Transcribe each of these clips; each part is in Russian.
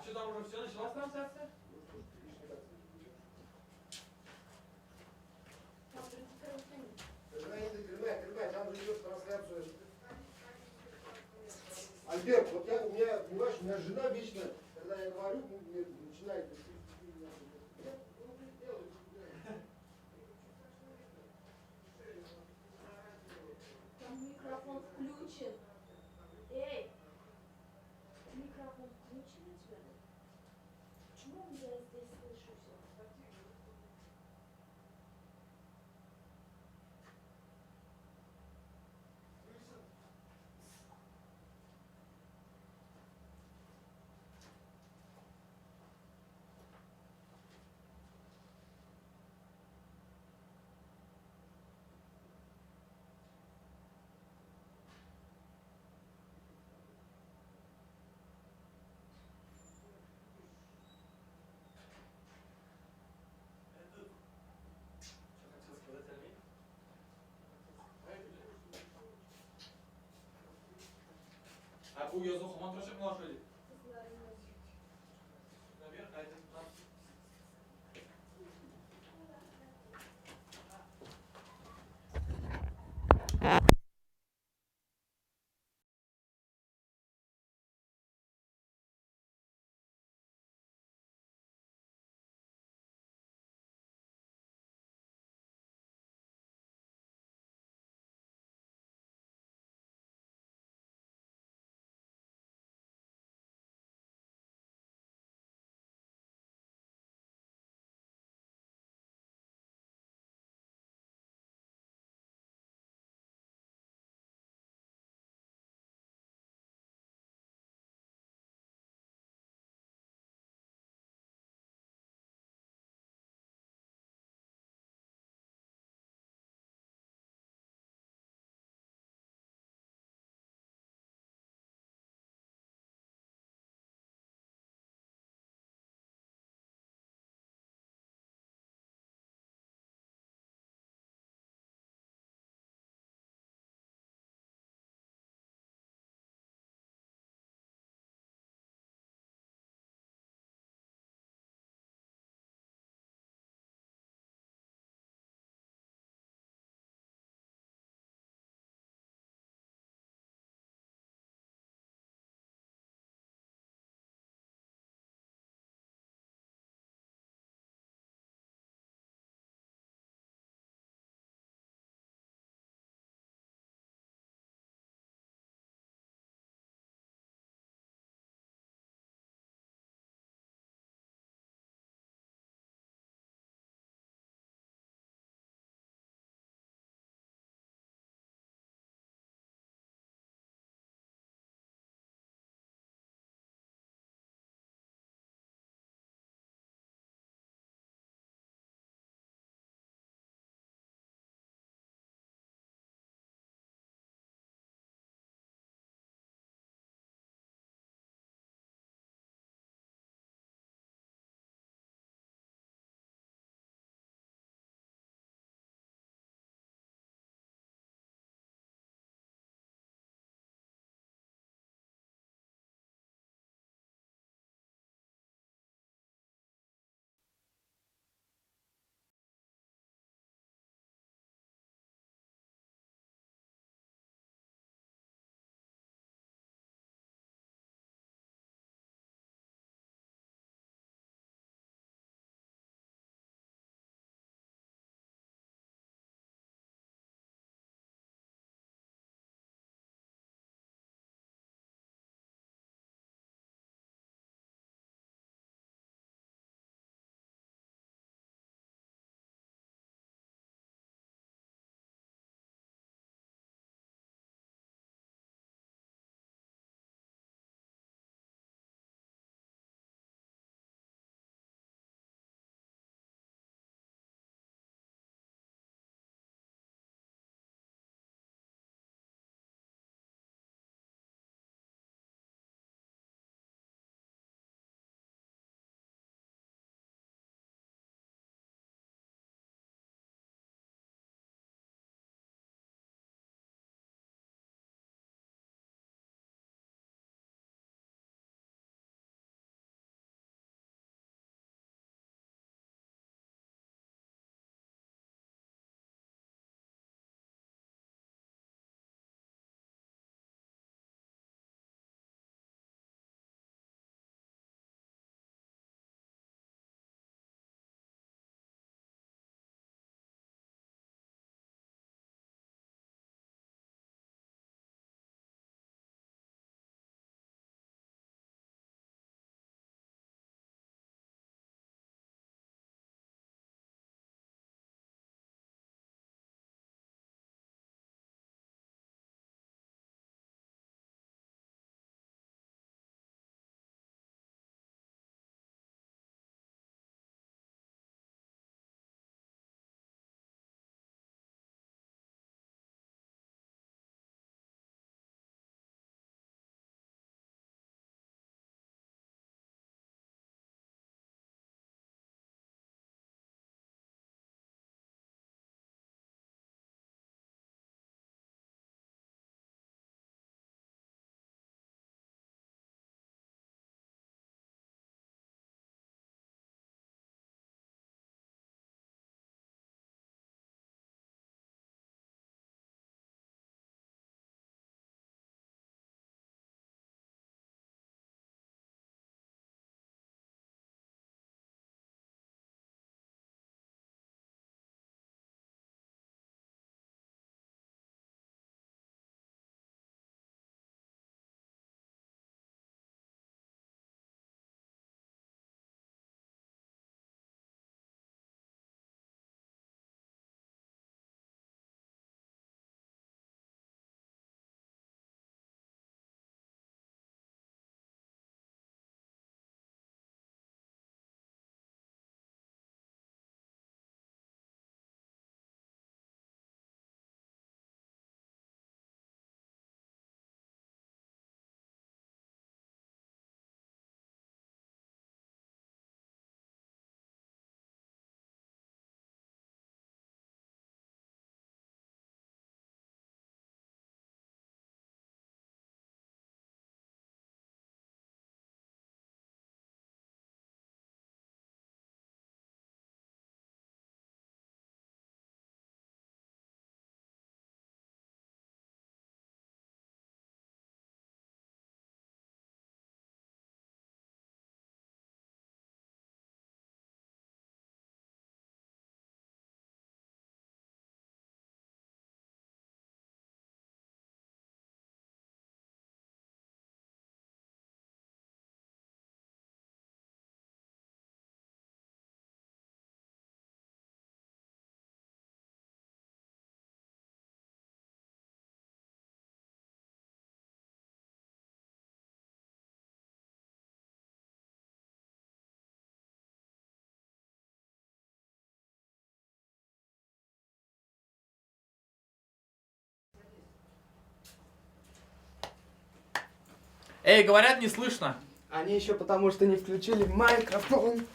что там уже все, началась трансляция? Германия, там же идет трансляция. Альберт, вот у меня, понимаешь, у меня жена вечно, когда я говорю, начинает... Там микрофон включен. Эй! Микрофон включен у тебя? Почему я здесь слышу все? Bu yazın hamam tıraşı mı var şöyle? Эй, говорят, не слышно. Они еще потому, что не включили микрофон.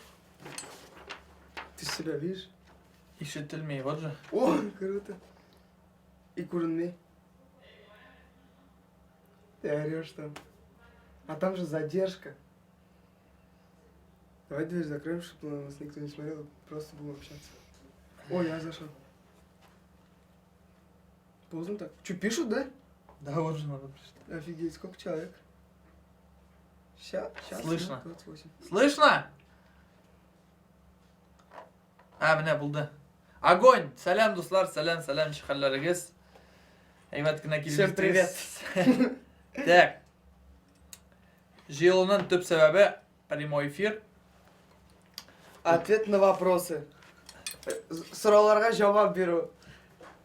Ты себя видишь? Ишетилмей, вот же. О, круто. И курный. Ты орешь там. А там же задержка. Давай дверь закроем, чтобы на нас никто не смотрел. Просто будем общаться. О, я зашел. Поздно так. Че, пишут, да? Да, вот же надо прочитать. Офигеть, сколько человек? Сейчас. Слышно. 28. Слышно? Міне болды. Огонь! Сәлем, достар, сәлем, шыққандарыңыз. Әйбат кіна келіп Всем привет. Так. Жиылының түп себебі прямой эфир. Ответ на вопросы. Сұрауларға жауап беру.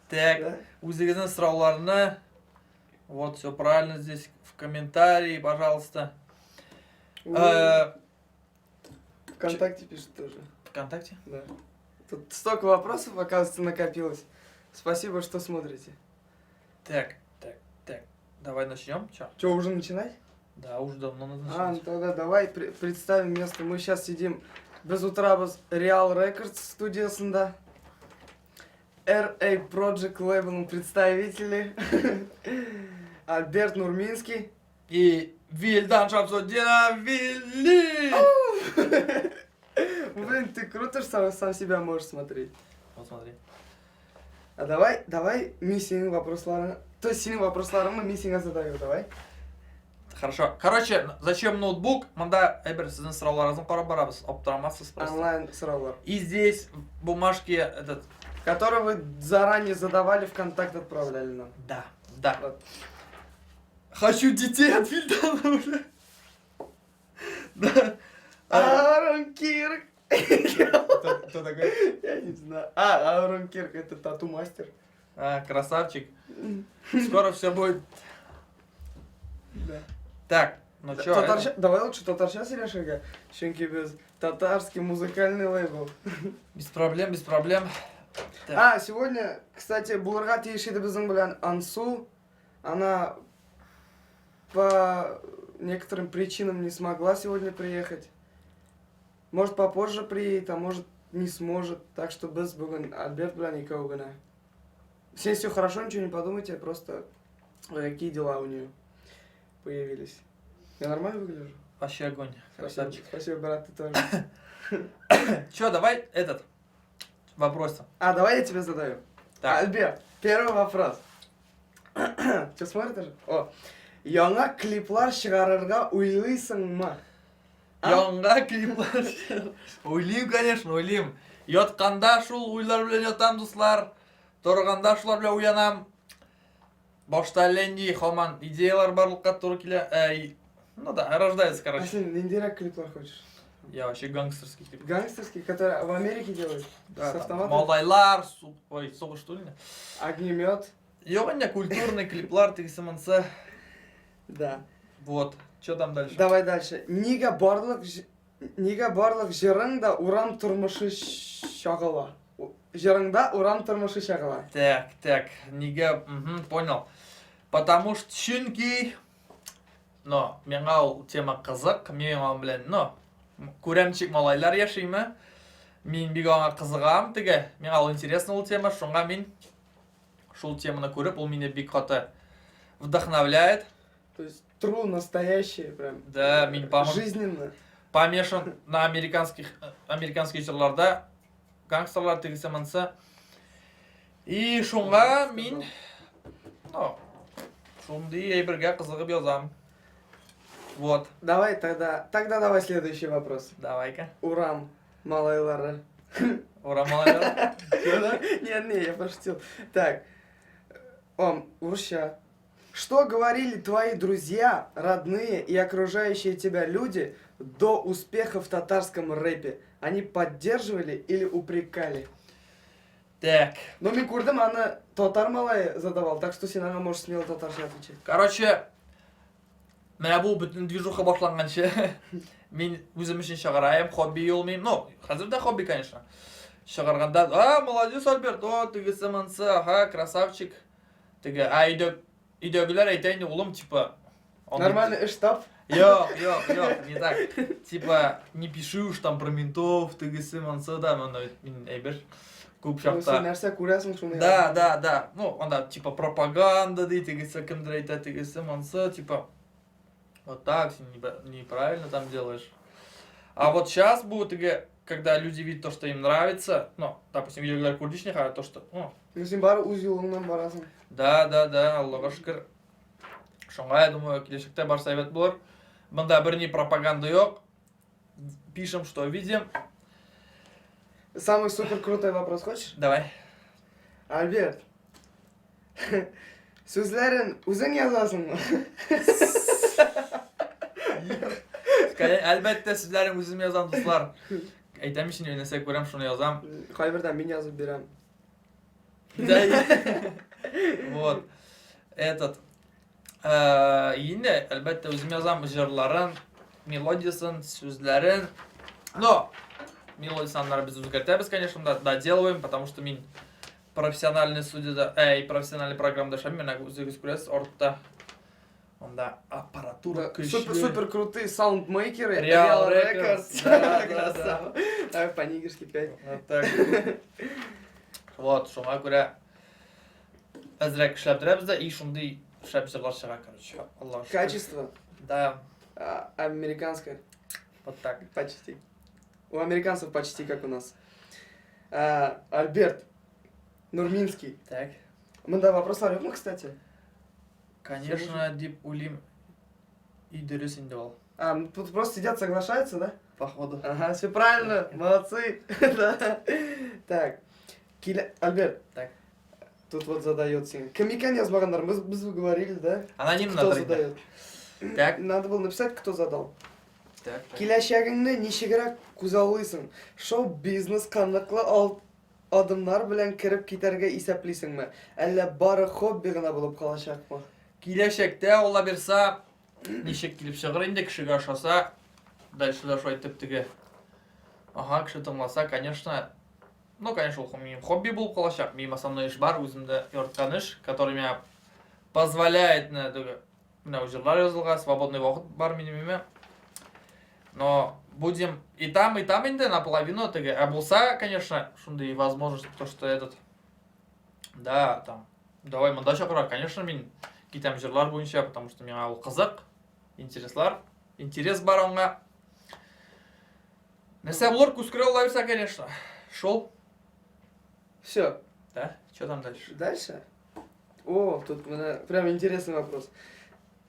Так, Да? өзіңіздің сұрауларына. Вот, все правильно здесь в комментарии, пожалуйста. ВКонтакте пишут тоже. ВКонтакте? Да. Тут столько вопросов, оказывается, накопилось. Спасибо, что смотрите. Так. Давай начнем. Чё? Что, уже начинать? Да, уже давно надо Ну начинать. тогда давай представим место. Мы сейчас сидим без утрабыз Real Records студиясында. RA Project Label представители. Альберт Нурминский. И Вильдан Шамсуддинов Вилли! Блин, ты круто, что сам себя можешь смотреть. Вот смотри. А давай миссияның вопросларын. То есть сенің вопросларыңды мен сеңе задаю, давай. Хорошо. Короче, зачем ноутбук? Мында әйбір сіздің сұрауларыңыздың қарап барабыз. Оптырамасыз просто. Онлайн сұраулар. И здесь в бумажке этот... Который вы заранее задавали, в контакт отправляли нам. Да. Вот. Хочу детей от Вильдана уже. Да. Аарон Кирк. Кто такой? Я не знаю. Аарон Кирк, это тату-мастер. Красавчик. Скоро все будет. Да. Так, ну чё? Давай лучше татарша сөйлешеге. Чөнки без татарский музыкальный лейбл. Без проблем. Так. Сегодня, кстати, булырга тиешиде безнең белән Ансу. Она по некоторым причинам не смогла сегодня приехать. Может, попозже приедет, а может, не сможет. Так что без бүгін Альберт белән икәү генә. Все хорошо, ничего не подумайте, просто какие дела у нее появились. Я нормально выгляжу? Вообще огонь. Красавчик. Спасибо, брат, ты тоже. Чё, давай этот вопрос. Давай я тебе задаю. Так. Альберт, первый вопрос. Что смотришь? О, яңа клиплар чыгарырга уйлыйсыңмы? Яңа клиплар. Ойлайм, конечно, ойлайм. Ятканда шул уйлар белән ятам, дуслар. Торганда шулар белән уянам. Башта ленди, хаман идеялар барлыкка туры килә. Ну да, рождается, А короче. ты ниндирак клиплар хочешь? Я вообще гангстерский клип. Гангстерский, который в Америке делают? Да, С там автоматом? Малдайлар, ой, соғыш что ли? Огнемет? Yok anne культурный клиплар тегісімінсі. Да. Вот. Что там дальше? Давай дальше. Нига барлык жырыңда урам турмушы шагыла. Жырыңда урам турмушы шагыла. Так, неге, понял. Потому что чүнки, но, менға ол тема қызық, мен оған білен, көремчик малайлар яшаймы, мен бек оған қызығам, теге, менға ол интересно ол тема, шонға мен шул теманы көріп, ол мені бек қаты вдохновляет. То есть true, настоящее прям. Да, мен жизненно. помешан на американских жырларда, гангстерлар тегісімінсі. И шонға мен, шундай әйбірге қызығып язам. Вот. Давай тогда давай следующий вопрос. Давай-ка. Урам малайлары. Ура, малайдар. Не, я пошутил. Так, Урща. Что говорили твои друзья, родные и окружающие тебя люди до успеха в татарском рэпе? Они поддерживали или упрекали? Так. Но мен көрдім, аны татар малай задавал, так что сен аңа можешь смело татарша отвечать. Короче, менә бұл бүтін движуха башланғанша, мен өзім үшін шығарайым, хобби олмейм. Қазір да хобби, конечно. Шығарғанда, молодец, Альберт, тегісі мынсы, красавчик. Теге, үйдегілер айтайын, олым, типа, Нормальный штаб. Yok, не так. Типа, не пиши уж там про ментов, ты гысы, мансы, да, мен әйбір көп Сен жақта. нәрсе көресің шуны. Да. Ну, онда, типа, пропаганда дейді, тегісі, кімдір айтады, тегісі, мансы, типа, вот так, сен неправильно там делаешь. А вот сейчас будет, когда люди видят то, что им нравится, ну, допустим, видеолар көрдішіне қарай, то, что, ну, Сен бары өз жолыңнан барасың. да, Аллаға шүкір. Шоңға, я думаю, келешекте бар совет болар. Мында біріне пропаганда жоқ. Пишем, что видим. Самый супер крутой вопрос хочешь? Давай. Альберт. Сөзлерін өзің язасың. Әлбәтте сіздердің өзім язам, достар. Айтам үшін өнесе көрем, шуны язам. Қайбірден мен жазып берем. Вот. Этот. Енді, әлбәтте өзім язам жырларын, мелодиясын, сөздерін. Но, мелодиясанлары біз өзгертеміз, конечно, доделываем, потому что мен профессиональный студияда, профессиональный программда шамын, мен өзіңіз көресіз, ортта. Онда аппаратура күшті. Супер крутые саундмейкеры. Real Records. Да. Красава. Давай по-нигерски 5. Вот так. Вот, шуңа көрә әзірәк эшләп тірәбіз да, и шундый эшләп жырлар шыға, короче. Аллаға шүкір. Качество. Да, Американское. вот так. Почти. У американцев почти как у нас. Альберт Нурминский. Так. Мында вопрослар жоқ ма, кстати? Конечно, дип улим и дөрес инде ол. Тут просто сидят, соглашаются, да? Походу. Ага, все правильно, молодцы. Да. Так, Альберт. Так. Тут вот задает сен. Кім екен жазбағандар, біз говорили, да? Анонимно Кто ответь. задает? Так. Надо было написать, кто задал. Так. Келешегіңді нешегірек күзалыйсың? Шоу-бизнес қанықлы адымдар білән кіріп кетерге есеплейсің ме? Әлі бары хобби ғана болып қалашақ ма? Киләчәктә Алла бирса, ничек килеп чыгыр инде кешегә ошаса, дальше да шулай тип-теге. Ага, кеше тыңласа, конечно, ну, конечно, ул минем хобби булып калачак. Минем основной эш бар, үземдә яраткан эш, который меня позволяет на җырлар язылга, свободный вакыт бар минем. Но будем и там инде наполовину теге. А булса, конечно, шундый возможность, то что этот, да, там, давай монда чакыра, конечно, мин китәм җырлар буенча, потому что миңа ул кызык, интерес бар аңа. Нәрсә булыр, күз күрә ала бирсә, конечно. Шул. Все. Да? Что там дальше? Дальше? О, тут прям интересный вопрос.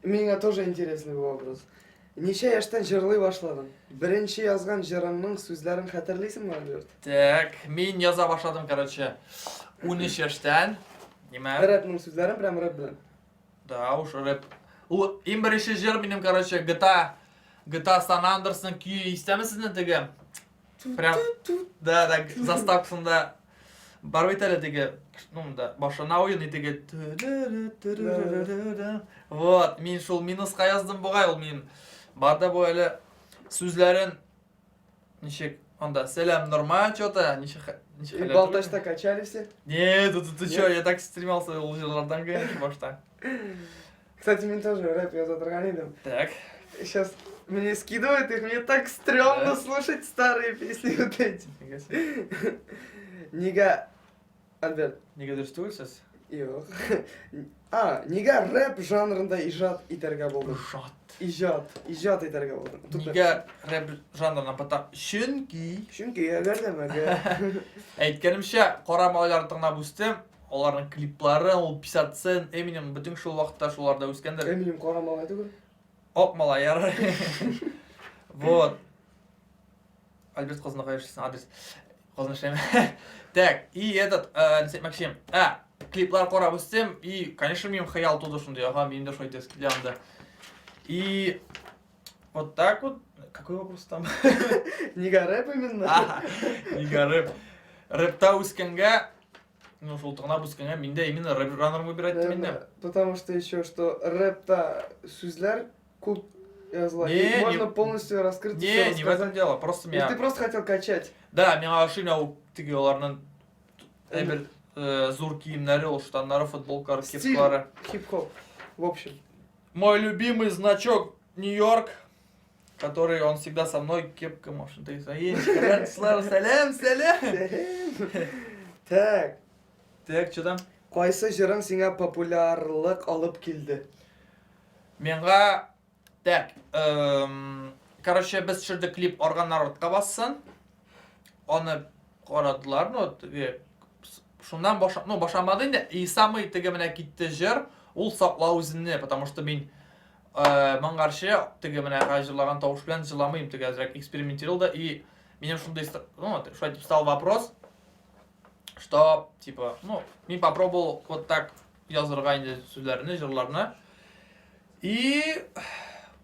Меня тоже интересный вопрос. Неше яштан жырлый башладың? Бірінші язған жырыңның сөздерін хәтерлейсің ме, Альберт? Так, мин яза башладым, короче, 13 яшьтән. Нимә? Рэпның сөздерін, прям рэп белән. Да, уж рэп. Ул иң беренче җыр минем, короче, GTA San Andreas'ның көе истәмесезне теге. Прям, да, заставкасында бар бит әле теге, ну да, башына уен и теге. Вот, мин шул минуска яздым бугай, ул мин барда бу әле сүзләрен ничек анда сәлам норма что-то, ничек И Балташта качали все. Нет, ты чё, я так стремался у жырлардан, конечно, башта. Кстати, мен тоже рэп яза тұрған едім. Так. Сейчас мне скидывают их, мне так стрёмно слушать старые песни вот эти. Нега... Альберт. Неге дұрыстығыз сіз? Yok. Нега рэп жанрында ижат итәргә булдың? Ижат итәргә булдың. Неге рэп жанрына потому... Чөнки әгәрдәмәгә. Әйткәнемчә, кара малайларны тыңлап үстем, аларның клиплары, ул 50 Cent, Eminem бүтән шул вакытта шуларда үскәндер. Эминем кара малай түгел. Ок малай ярар. Вот. Альберт Козна қойышсын адрес. Козна шеме. Так, и этот, Максим, клиплар қарап өстем, и, конечно, менің хаял туды шундай, ага, менің де шой тез келянды. И вот так вот, какой вопрос там? Нега рэп именно? Нега рэп. Рэпта өскенге, ну, шул тыңлап өскенге, менде именно рэп жанрын выбирать менде. Потому что еще, что рэпта сүзләр күп языла. Не, Можно полностью раскрыть. Не в этом дело, просто меня... Ты просто хотел качать. Да, миңа ашыйна ул теге аларның әбер зур киемнәре, ул штаннары, футболкалары, кепкалары. Хип-хоп. В общем. мой любимый значок Нью-Йорк, который он всегда со мной, кепка, может, ты салям. Так, Так, что там? qaysi jiring senga populyarlik olib keldi? Менга, так, короче, біз шырды клип Орган Народқа бассын. Оны қарадылар, ну, шундан башамады енді. И самый тігі міне кетті жыр, ол сақлау өзіне, потому что мен маңғаршы тігі міне жырлаған тауыш білен жырламайым, тігі әзірек экспериментировал да, и менен шундай, ну, что айтып стал вопрос, что, типа, ну, мен попробовал вот так жазырға енді сөздеріне, жырларына, и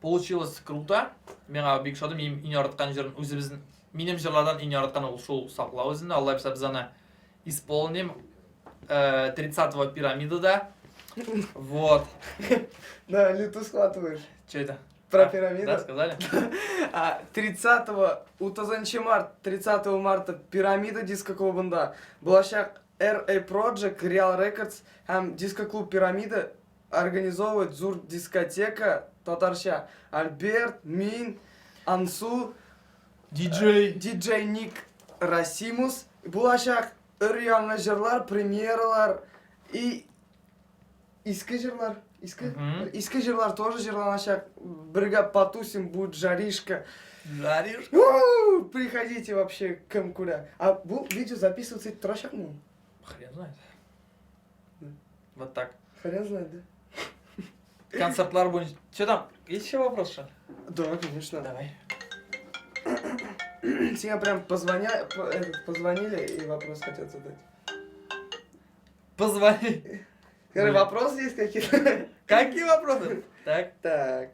получилось круто. Менға бек шоды, мен ине аратқан жырын өзі біздің, менің жырлардан ине аратқан ол шул сақлау өзіне, Алла біз аны исполним 30-го пирамидада. Вот. Да, лету схватываешь. Что это? Про пирамиду? Да, сказали? 30 марта 30 марта пирамида диско-клубында. Болашақ RA Project, Real Records һәм диско-клуб пирамида организовывает зур дискотека татарша. Альберт, Мин, Ансу, диджей Ник Расимус. Болашақ өр-яңа жырлар, премьералар и иске жырлар. Иске жырлар тоже жырланашақ. Бірге потусим, будет жаришка. Жаришка? Приходите вообще кім куда. А бұл видео записываться тұрашақ му? Хрен знает. Вот так. Хрен знает, да? Концертлар будет. Что там? Есть еще вопрос, что? Да, конечно. Давай. Тебе прям позвонили и вопрос хотят задать. Позвони. Скажи, Блин. вопросы есть какие-то? Какие вопросы? Так. Так.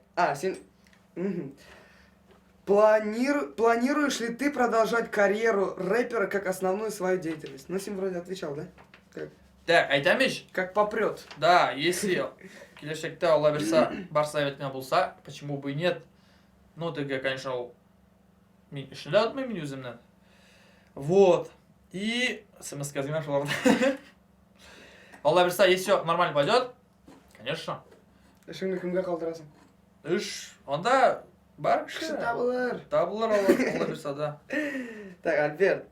Планируешь ли ты продолжать карьеру рэпера как основную свою деятельность? Ну, Сим вроде отвечал, да? Так, айтамиш. Как попрет. Да, если келешекте Алла берса бар советіне болса, почему бы и нет? Ну, ты, конечно, мен ішінде атмаймын мен өзімнен. Вот. И смс казина шолар. Алла берса, если все нормально пойдет, конечно. Ішіңді кімге қалдырасың? Онда бар Кіші табылыр. Табылыр Алла берса, да. Так, Альберт.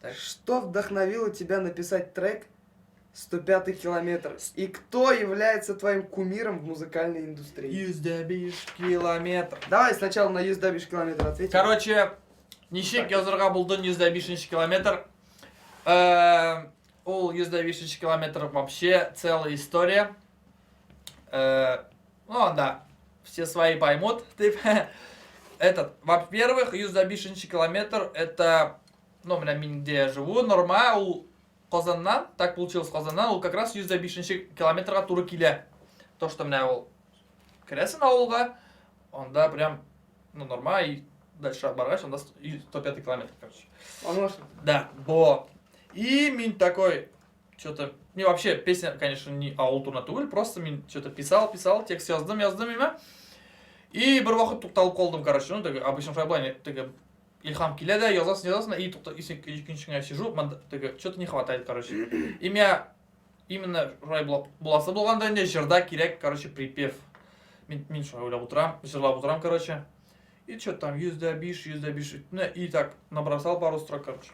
Так. Что вдохновило тебя написать трек «105-й километр»? И кто является твоим кумиром в музыкальной индустрии? Yüzde километр. Давай сначала на «105-й километр» ответим. Короче, ничек язырға бұлдың 105-ші километр. Ол 105-ші километр вообще целая история. Ну, да, все свои поймут. Во-первых, 105-ші километр это, ну, мен где я живу, Норма, ол Қазаннан, так получилось Қазаннан, ол как раз 105-ші километрға туры келе. То, что меня ол кіресін ауылға, онда прям, ну, Норма и дальше барғаш, онда 105-й километр, короче. Да, вот. И мен такой, что-то, мне вообще песня, конечно, не ауыл турна түгіл, просто мен что-то писал, текст яздым еме. И бір уақыт тоқталып қалдым, короче, ну, обычно шайблайне, илхам келеді, язасын, и екіншіңе сижу, что-то не хватает, короче. И меня именно боласы болғанда не жырда керек, короче, припев. Мен шо ойлап отырам, жырлап отырам, короче. И что-то там, 105, и так набросал пару строк, короче.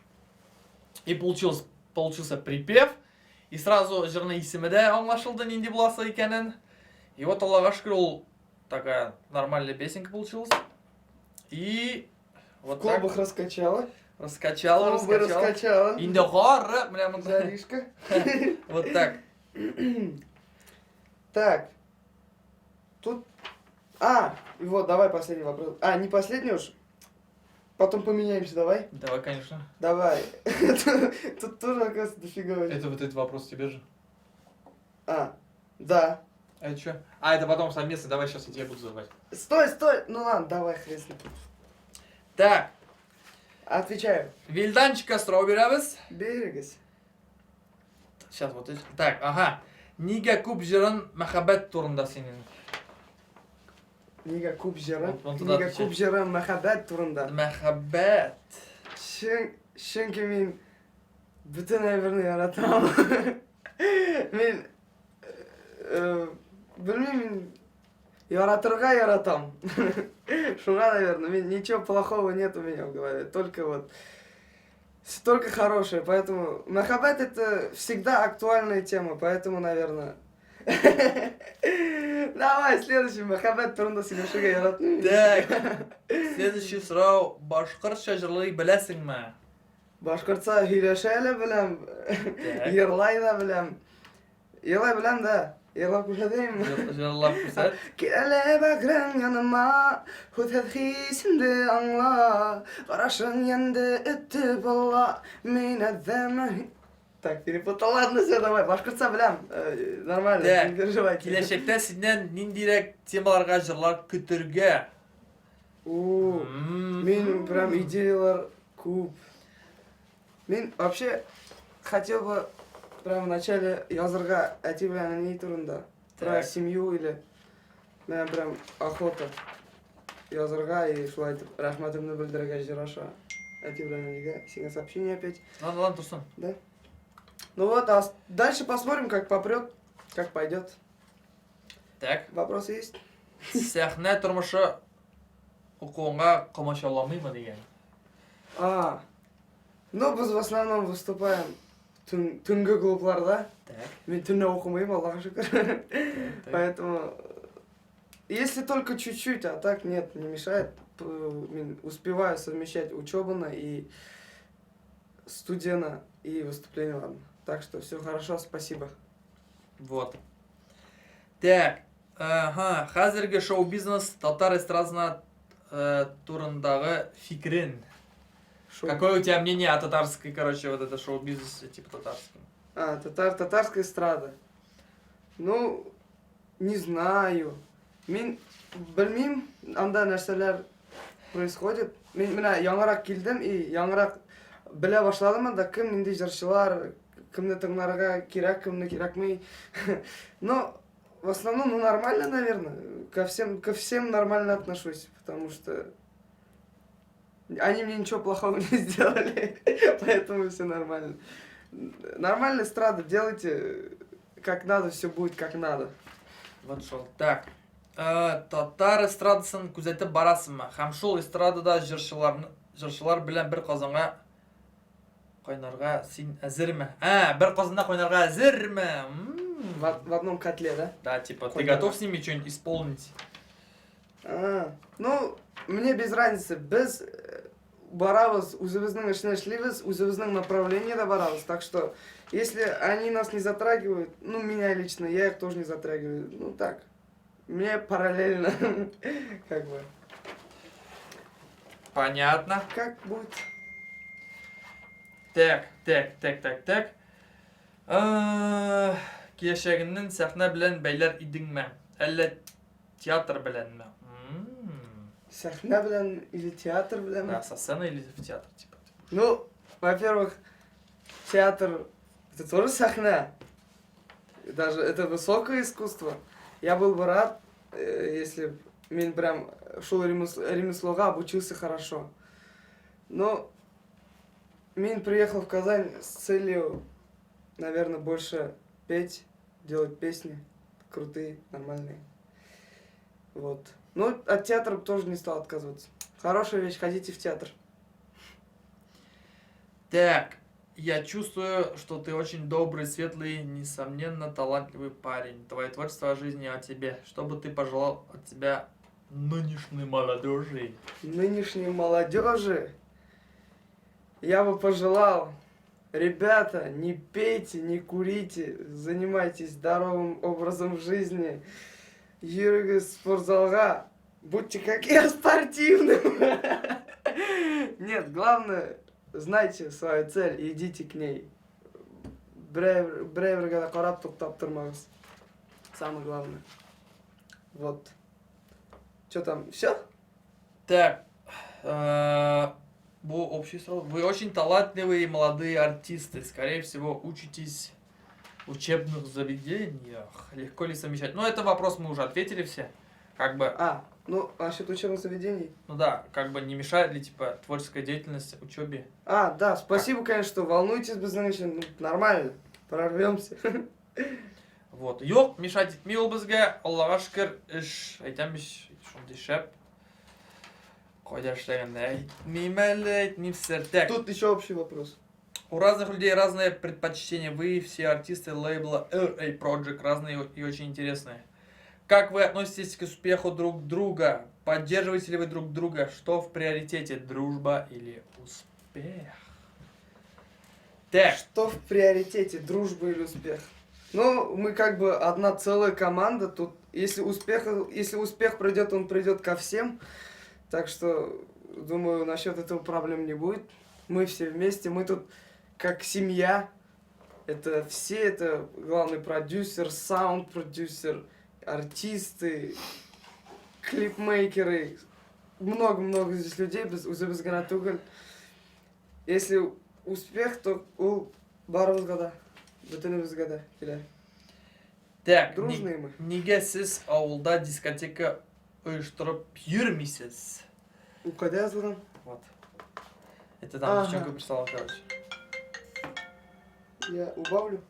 И получился припев, и сразу жырны есімі де аңлашылды ненде боласы екенін. И вот Аллаға шүкір, ол такая нормальная песенка получилась. И вот в клубах раскачала. Раскачала. Инде горы, бля, Жаришка. Вот так. Так. Тут... и вот, давай последний вопрос. Не последний уж. Потом поменяемся, давай. Давай, конечно. Давай. Тут тоже, оказывается, дофига. Это вот этот вопрос тебе же. Да. А это что? Это потом совместно, давай сейчас я тебе буду задавать. Стой. Ну ладно, давай, хрен с ним. Так. Отвечаю. Вильданчика строуберабыз. Берегись. Сейчас вот это. Так, ага. Нига куб жырын махаббат турында сенің. Нига куб жырын. Вот туда Нига куб жырын махаббат турында. Махаббат. Чөнки мен бүтін әмірні яратамын. Мен білмеймін, яратырға яратам. Шуңа, наверное, ничего плохого нет у меня в голове, только хорошее, поэтому махаббат это всегда актуальная тема, поэтому, наверное... Давай, следующий махаббат турында сөйлесуге яратмын. Так, следующий сұрау, башқұртша жырлай білесің ме? Башқұртша сөйлесе әлі білем, йырлай да білем. Йырлай білем да, йырлап көрсетейін. Жырлап көрсет. Келе бәгірің яныма, өтет хисімді аңла, қарашың енді үтті бола, мен әдемі... Так, перепутал, ладно, все, давай, башқұртша білем, нормально, Так, не переживайте. келешекте сізден ниндирек темаларға жырлар күтірге? Мен прям идеялар көп. Мен вообще хотел бы прям в начале язырға әтебләні не турында. Про семью или... Мен прям охота язырға и шулай айтып рахматымды білдірге жыраша. Әтебләнеге. Сеңе сообщение опять. Ладно, тұрсын. Да? Ну вот, а дальше посмотрим, как попрет, как пойдет. Так, Вопросы есть? сәхнә тұрмышы оқуыңға қомашауламай ма деген? Ну, біз в основном выступаем түнгі клубларда. Так, Мен түнде оқымаймын, Аллаха шүкір. Поэтому, если только чуть-чуть, а так нет, не мешает. Мен успеваю совмещать учебу и студена и выступление, ладно. Так что все хорошо, спасибо. вот. Так, қазіргі шоу-бизнес татар эстрадасына турындағы фикрин. Какое у тебя мнение о татарской, короче, вот это шоу-бизнесе, типа татарском? Татарская эстрада. Ну, не знаю. Мен білмеймін, анда нәрселер происходит. Мен мына яңырақ келдім и яңырақ біле башладым, да кім нендей жыршылар, кімді тыңларға керек, кімді керекмей. Но в основном, ну, нормально, наверное. Ко всем нормально отношусь, потому что они мне ничего плохого не сделали, поэтому все нормально. Нормальная эстрада, делайте как надо, все будет как надо. Вот шел. Так, татар эстрадасын күзәтеп барасың ма? Һәм шул эстрадада жыршылар белән бер казанга кайнарга син әзерме? Бер казанда кайнарга әзерме? В одном котле, да? Да, типа, ты Кайнарга. готов с ними что-нибудь исполнить? Ну, мне без разницы. Без барабыз, үзебезнең эшне эшлибез, үзебезнең направлениедә барабыз. Так что, если они нас не затрагивают, ну, меня лично, я их тоже не затрагиваю. Ну, так, мне параллельно, как бы. Понятно. Как будет? Так. Киешегеннән сәхнә белән бәйләр идеңме? Әллә театр беләнме? Сәхнә белән или театр белән? Да, со сцены или в театр, типа. Ну, во-первых, театр это тоже сахна. Даже это высокое искусство. Я был бы рад, если бы мен прям шел ремеслоға, обучился хорошо. Но мен приехал в Казань с целью, наверное, больше петь, делать песни крутые, нормальные. Вот. Ну, от театра тоже не стал отказываться. Хорошая вещь, ходите в театр. Так, я чувствую, что ты очень добрый, светлый, несомненно, талантливый парень. Твое творчество о жизни о тебе. Что бы ты пожелал от тебя нынешней молодежи? Нынешней молодежи я бы пожелал, ребята, не пейте, не курите, занимайтесь здоровым образом жизни. Йürгіз спортзалға, будьте как я спортивным. Нет, главное, знайте свою цель и идите к ней. Брейверге қарап тоқтап тұрмаңыз. Самое главное. Вот. Что там, все? Так, общий срок. Вы очень талантливые молодые артисты. Скорее всего, учитесь в учебных заведениях. Легко ли совмещать? Ну, это вопрос мы уже ответили все. Как бы... Ну, насчет учебных заведений. Ну да, как бы не мешает ли, типа, творческая деятельность учебе? Да, спасибо, конечно, что волнуетесь без занятий. Ну, нормально, прорвемся. Вот. Yok, мешать етмей ол бізге, Аллаға шүкір, іш, айтамыз, шондай шәп. Қойда ішлегенде, айтмейм әлі, айтмейм сіртек. Тут еще общий вопрос. У разных людей разные предпочтения. Вы все артисты лейбла RA Project, разные и очень интересные. Как вы относитесь к успеху друг друга? Поддерживаете ли вы друг друга? Что в приоритете, дружба или успех? Так, Что в приоритете, дружба или успех? Ну, мы как бы одна целая команда. Тут, если успех придет, он придет ко всем. Так что, думаю, насчет этого проблем не будет. Мы все вместе, мы тут как семья. Это все, это главный продюсер, саунд-продюсер, артисты, клипмейкеры. Много-много здесь людей, без гранатуголь. Если успех, то у барымызға да, бүтінімізге да келер. так, Дружные мы. неге сіз ауылда дискотека ұйыштырып жүрмейсіз? У кәде yazылған? Вот. Это там Ага. девчонка прислала, короче. Я убавлю.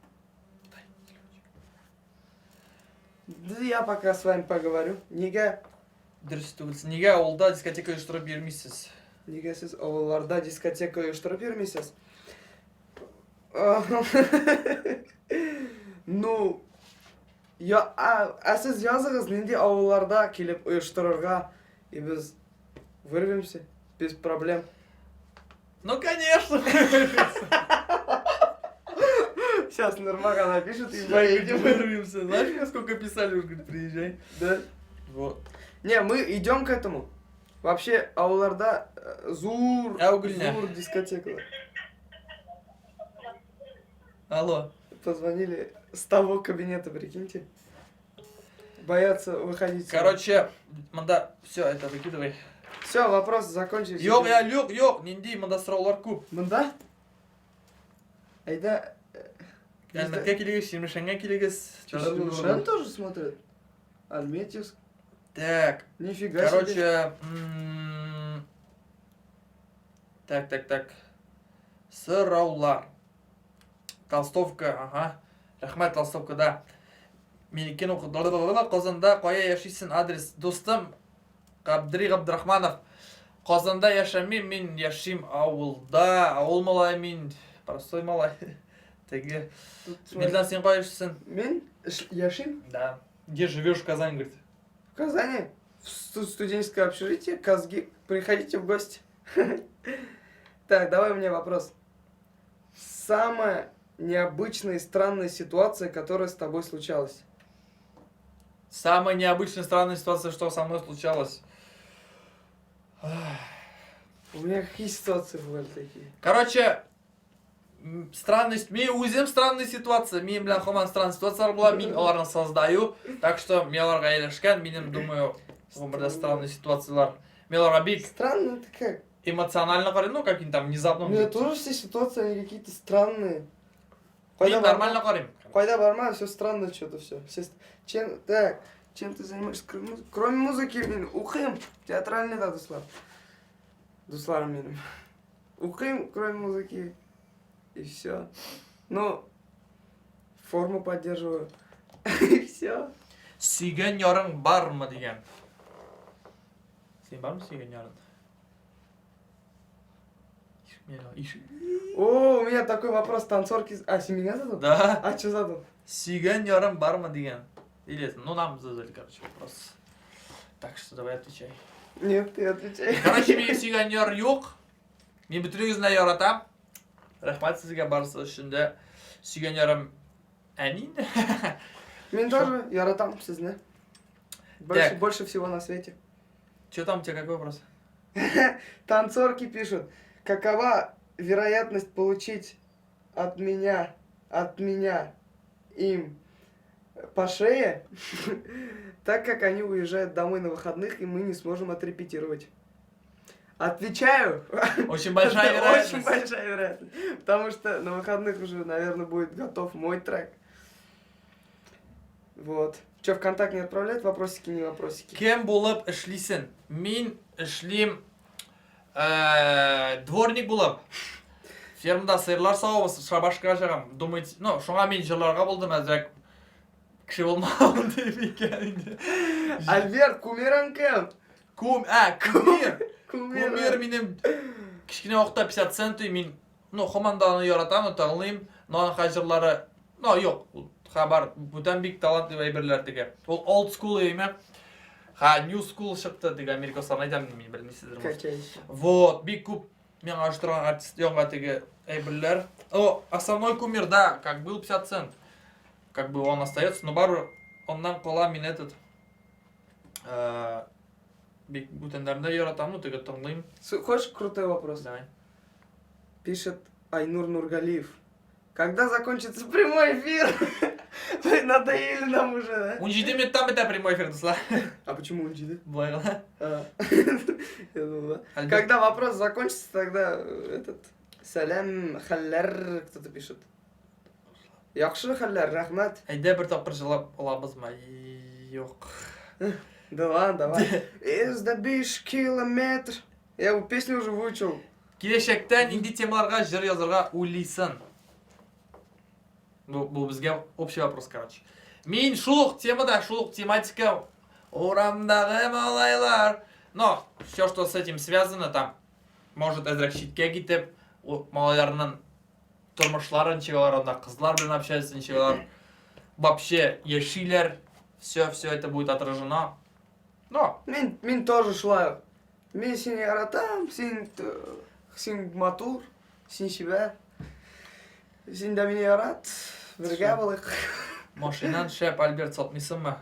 Да я пока с вами поговорю. Неге Дұрыс түгілсіз. Неге ауылда дискотека ұйыштырып жүрмейсіз? сіз ауылдарда дискотека ұйыштырып жүрмейсіз? Ну, сіз жазыңыз, менде ауылдарда келіп ұйыштырырға, и біз вырвемся без проблем. Ну, конечно! Сейчас Нурмага напишет, и мы Мы идем. вырвемся. Знаешь, мне сколько писали, уже говорит, приезжай. Да. Вот. Не, мы идем к этому. Вообще, ауылдарда зур дискотека. Алло. Позвонили с того кабинета, прикиньте. Боятся выходить. Короче, мында, все, это выкидывай. Все, вопрос закончился. Yok ya, yok. Нендей, мында сұраулар көп. Мында? Айда... Әлмәтке келегіз, Шемішанға келегіз. Шен тоже смотрят? Альметьевск? Так, Нифига себе. короче, так. Сұраулар. Толстовка, ага. Рахмет, толстовка, да. Менекен оқыды. Қазанда қоя яшайсың адрес. Достым, Қабдри Ғабдрахманов. Қазанда яшамын, мен яшайым ауылда. Ауыл малай мен, простой малай. Теге. Тут смотри. Медлен сен қоя яшайсың? Мен? Яшим? Да. Где живешь в Казани, говорит? В Казани? В студенческое общежитие Казги. Приходите в гости. Так, давай у меня вопрос. Самая необычная и странная ситуация, которая с тобой случалась? Самая необычная странная ситуация, что со мной случалось. У меня какие ситуации бывали такие? Короче, странность, мен өзім странный ситуация, мен білән қоман странный ситуациялар була, мен оларны создаю, так что мен оларға елешкен, менің, думаю, өмірде странный ситуациялар. Мен оларға бик Странно это как? эмоционально қараймын, ну, каким там внезапно. У меня тоже все ситуации, они какие-то странные. Мен нормально қараймын. Когда барма, все странно что-то все. Чем ты занимаешься? Кроме музыки, мен оқимын. Театральный да, дусларым менің. Оқимын, кроме музыки. И все. Ну, форму поддерживаю. И все. Сүйген ярың бар ма деген. Сен бар ма сүйген ярың? О, у меня такой вопрос, танцорки... А, ты меня задал? Да. А, что задал? Сүйген ярың бар ма деген. Или, ну, нам задали, короче, вопрос. Так что давай отвечай. Нет, ты отвечай. Короче, менің сүйген яр жоқ. Мен бүтінігізіне яратам. Рахмат сізге барысы үшінде. Сүйген ярым Әмин. Мен тоже, яратам сізні. Больше всего на свете. Че там у тебя, какой вопрос? Танцорки пишут, какова вероятность получить от меня им по шее, так как они уезжают домой на выходных, и мы не сможем отрепетировать. Отвечаю. Очень большая вероятность. Очень большая вероятность. Потому что на выходных уже, наверное, будет готов мой трек. Вот. Че, ВКонтакт не отправляет вопросики, не вопросики? Кем болып ішлейсің? Мен ішлейм дворник болып. Фермада сиырлар сауып, шабашка жағам. Думаете, ну, шоңа мен жырларға болдым әзірек Кіші болмауын деп екен. Альберт, кумирың кім? Кумир. Кумир. Кумир менің кішкене уақытта 50 цент мен, команданы яратам, таңлайым, но хажырлары, жоқ, хабар, бүтән бик талант деп әйберләр теге. Ол old school еме. New school шықты теге Америкасын айтам, мен білмейсіздер ме? Качайшы. Вот, бик күп мен аштырған артист яңға теге әйберләр. Основной кумир, да, как был 50 цент. Как бы он остается, но бару оннан кола мен этот бик бүтәндәрендә яратам, теге тыңлайым. Хочешь крутой вопрос? Давай. Пишет Айнур Нургалиев. Когда закончится прямой эфир? Вы надоели нам уже, да? 17 минуттан бітә прямой эфир, достар. А почему он читает? Былай гына. Я думал, да. Альберт. Когда вопрос закончится, тогда этот... Салям халлар, кто-то пишет. Яхшы халлар, рахмат. Әйдә бер тапкыр җылап алабызмы? Юк. Да ладно, давай. Издабиш километр. Я его песню уже выучил. Киләчәктә нинди темаларга җыр язарга уйлыйсың? Бу безгә общий вопрос, короче. Мин шул темада, шул тематика урамдагы малайлар. Но все, что с этим связано, там, может, әзрәк читкә китеп, малайларның тормышларын чыгалар, анда кызлар белән общаются, чыгалар. Вообще яшиләр, все это будет отражено. Но Мин тоже шла. Мин син яратам, син матур, син шибә. Син дә мине ярат. Бергә булыйк. машинаны шәп Альберт сатмыйсыңмы?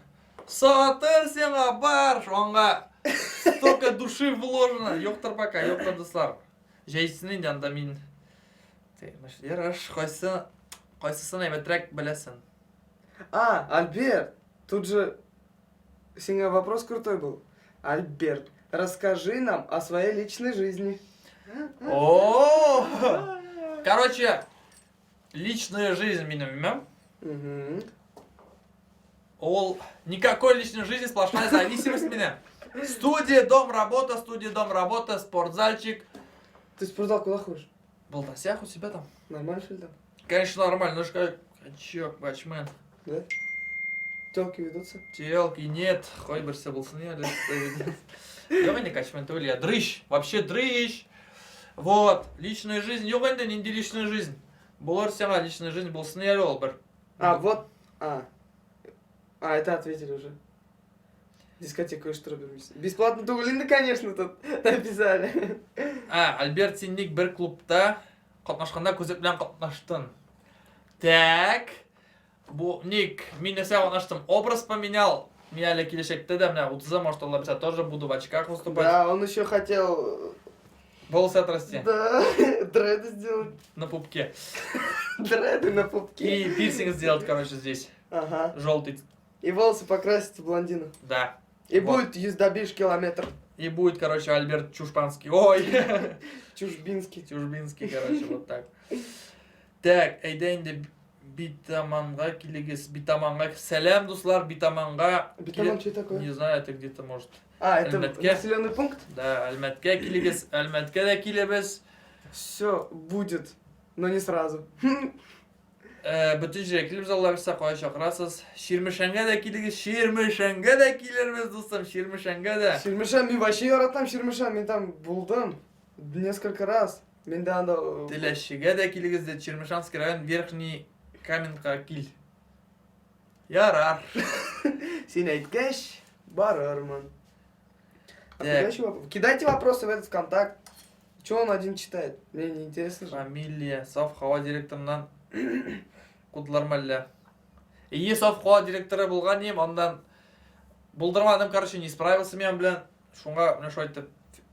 Сатыр сиңа бар, шуңа столько души вложено. Юктыр пока, юктыр дуслар. Җәйсен инде анда мин. Яраш, кайсысын әйбәтрәк беләсең. Альберт, тут же сиңа вопрос крутой был. Альберт, расскажи нам о своей личной жизни. О! Короче, личная жизнь минимум. Мгм. Ол никакой личной жизни, сплошная зависимость меня. Студия, дом, работа, спортзальчик. Ты в спортзал куда ходишь? В Балтасях у себя там. Нормально что ли там? Конечно, нормально, ну ж как качок, бачмен. Да? Телки ведутся? Телки нет, хоть бы все был снег. Давай не качмен, то ли я дрыщ, вообще дрыщ. Вот, личная жизнь, ёганда нинди личная жизнь. Булар сяга личная жизнь был снег, олбер. Вот. Это ответили уже. Дискотеку что робимся. Бесплатно тугалинды, конечно, тут написали. Альберт Синник бір клубта катнашканда күзет белән катнаштың. Так. Бу ник, мин нәрсә катнаштым? Образ поменял. Мен әле киләчәктә дә менә 30, может, Алла bisa тоже буду в очках выступать. Да, он еще хотел... Волосы отрасти. Да, дреды сделать. На пупке. Дреды на пупке. И пирсинг сделать, короче, здесь. Ага. Желтый. И волосы покрасить в блондина. Да. И Вот. будет ездобиш километр. И будет, короче, Альберт Чушпанский. Ой. Чужбинский. Чужбинский, короче, вот так. Так, әйдә инде Битаманга килегез. Битаманга. Сәлам, дуслар, Битаманга. Битаман что такое? Не знаю, это где-то может. Это Альметке. населенный пункт? Да, Әлмәткә килегез. Әлмәткә дә килебез. Все будет, но не сразу. Бүтін жерге килеп залла берсә, кая чакырасыз. Ширмешәнгә дә килегез. Ширмешәнгә дә килербез, дустым. Ширмешәнгә дә. Ширмиша, мен вообще яратам Ширмиша, мен там булдым несколько раз. Мен да анда... Теләшегә дә килегез дә Ширмешанский район Верхний Каменка кил. Ярар. Син әйткәч, барырмын. А Так. куда еще вопрос? Кидайте вопросы в этот ВКонтакт. Че он один читает? Мне не интересно же. Фамилия, Саф Хава директорынан кудылар мәллә. И Саф Хава директоры булган ем, андан булдырмадым, короче, не справился мен белән. Шуңа менә шулай итеп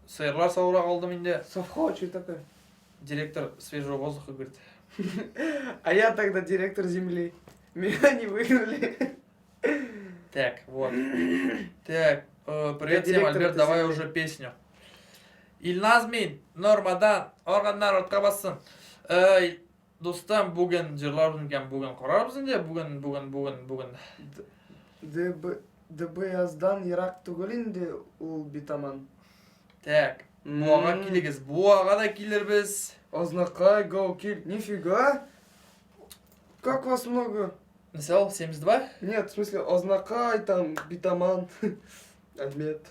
сыерлар савыра калдым инде. Совхоз, что это такое? Директор свежего воздуха говорит. А я тогда директор земли. Меня не выгнали. Так, вот. Так, привет всем, директор Альберт, этой давай земли. уже песню. Илназ мин, Нормадан, органнар отқа бассын. Достам, бүгін жырларымыз екен, бүгін қарарбыз инде, бүгін. ДБ яздан Ирак түгел инде ул битаман. Так, буаға келегіз, буаға да келербіз. Ознакай, гоу киль. Нифига. Как вас много. Написал 72? Нет, в смысле, Ознакай, там, Битаман, Альмет.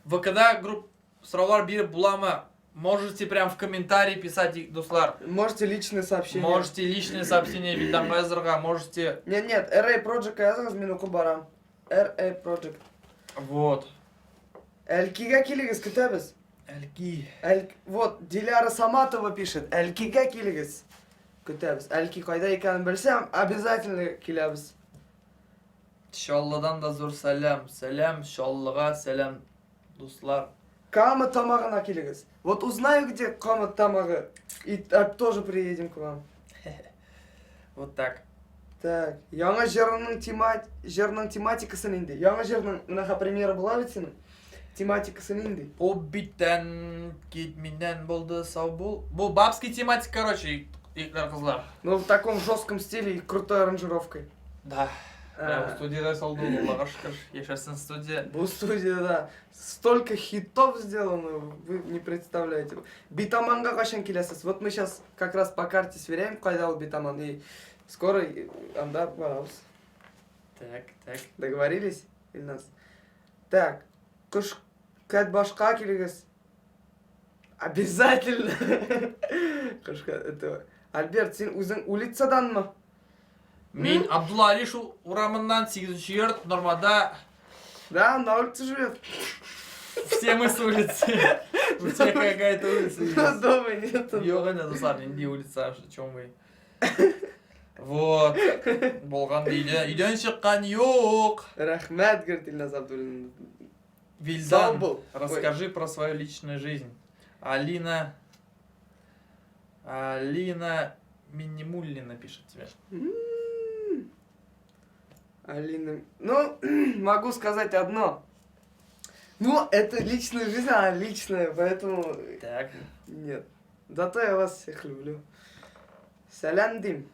ВКда групп сұраулар беріп булама. Можете прям в комментарии писать, дуслар. Можете личные сообщения. Можете личные сообщения Вильданға yazырға, можете... Нет, RA Project yazыңыз, мен оқып барам. RA Project. Вот. Әлкиге келіңіз, күтеміз. Әлки. Вот, Диляра Саматова пишет. Әлкиге келіңіз. Күтеміз. Әлки қайда екенін білсем, обязательно келеміз. Шалладан да зор сәлем. Сәлем, Шаллаға сәлем, дуслар. Камы тамағына келіңіз. Вот узнаю, где Камы тамағы. И тоже приедем к вам. Вот так. Так, яңа жерінің тематикасы ненде? Яңа жерінің мынақа примері бола бит сенің? Тематикасы ненде? О биттен, кетменен болды, сау бол. Бұл бабский тематик, короче, иқтар қызлар. Ну, в таком жестком стиле и крутой аранжировкой. Да. Прям студияда салды, Аллаға шүкір. Ешасын студия. Бұл студияда столько хитов сделано, вы не представляете. Битаманға қашан келесіз? Вот мы сейчас как раз по карте сверяем, қайда ол Битаман, и скоро анда барамыз. Так. Договорились, Ильназ? Так, күш Кәтбашқа келіңіз. Обязательно. Құшқа, это... Альберт, сен өзің улицадан ма? Мен Абдулла Алишу урамынан 8-ші йорт, нормада. Да, на улице живет. Все мы с улицы. У тебя какая-то улица есть. Дома нету. Йоғана, дуслар, ненде улица, о чем вы? Вот. Болған дейді. Үйден шыққан жоқ. Рахмет, говорит Ильназ Абдуллин. Вильдан, Забыл. расскажи про свою личную жизнь. Алина Минимуллина пишет тебе. Алина. Ну, могу сказать одно. Ну, это личная жизнь, она личная, поэтому... Так. Нет. Зато я вас всех люблю. Салям, Дим.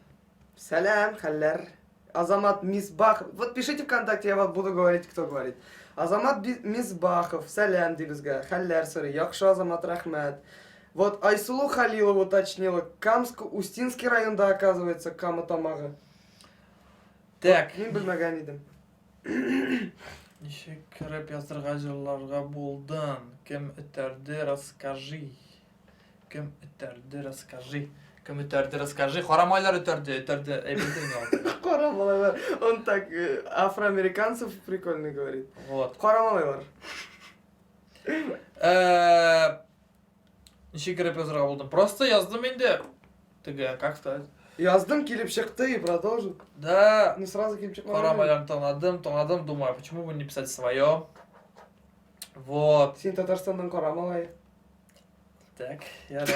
Салям, халлер. Азамат Мисбахов. Вот пишите ВКонтакте, я вам буду говорить, кто говорит. Азамат Мисбахов. Салям, Дибизга. Халлер, сори. Якша Азамат Рахмет. Вот Айсулу Халилова уточнила. Камско-Устинский районда, оказывается, Каматамага. Так. Мен білмеген едім. Неше кіріп язырға жырларға болдың. Кім үтәрді, расскажи. Кім үтәрді, расскажи. Кім үтәрді, расскажи. Хорамайлар үтәрді. Әйбілдің алды. Хорамалайлар. Он так афроамериканцев прикольно говорит. Вот. Хорамалайлар. Неше кіріп язырға болдың. Просто яздым енді. Тігі, как сказать? Яздым, келіп шықты и продолжил. Да. Ну сразу келіп шықты. Хорамайларын тоңадым, думаю, почему бы не писать свое? Вот. Сен Татарстанның Хорамалай. Так, я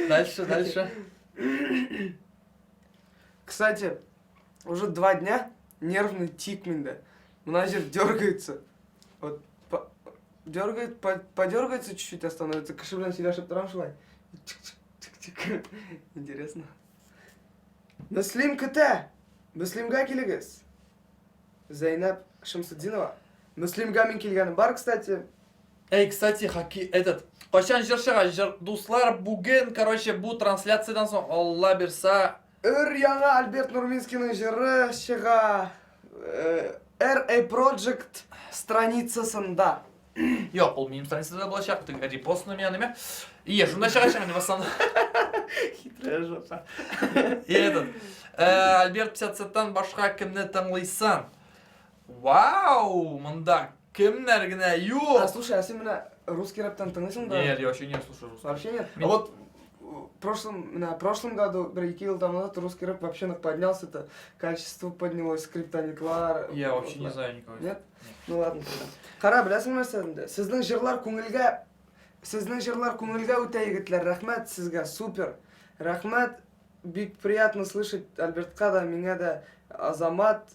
дальше. Кстати, уже 2 дня нервный тик менде. Мына дергается. Вот подергается чуть-чуть, остановится. Кіші всегда шептарам шылай. Чик-чик-чик-чик. Интересно. Муслим күті. Муслимға келіңіз. Зайнап Шамсуддинова. Муслимға мен келгенім бар, кстати. Эй, кстати, Қашан жыр дуслар, бүгін, короче, бұл трансляциядан соң Алла берса... Яңа Альберт Нурминскийның жыры шыға RA Project страницасында. Yok, ол менің страницада болашақ, ты репост на меня, неме? И шунда шыға не бассан. Хитрая жопа. И этот, Альберт 57-тан башқа кімні тыңлайсан? Вау, мұнда кімнер гіне yok. Слушай, а сен мына русский рэптан тыңдайсың ба? Нет, я вообще не слушаю русский. Вообще нет? А вот в прошлом году, 2 жыл там назад, русский рэп вообще поднялся-то, качество поднялось, скриптонит лар. Я вообще не знаю никого. Нет? Ну ладно тогда. Қара, білесің нәрседінде? Сіздің жырлар көңілге өте егітлер. Рахмет сізге, супер. Рахмет, бик приятно слышать Альбертқа да, меня да, Азамат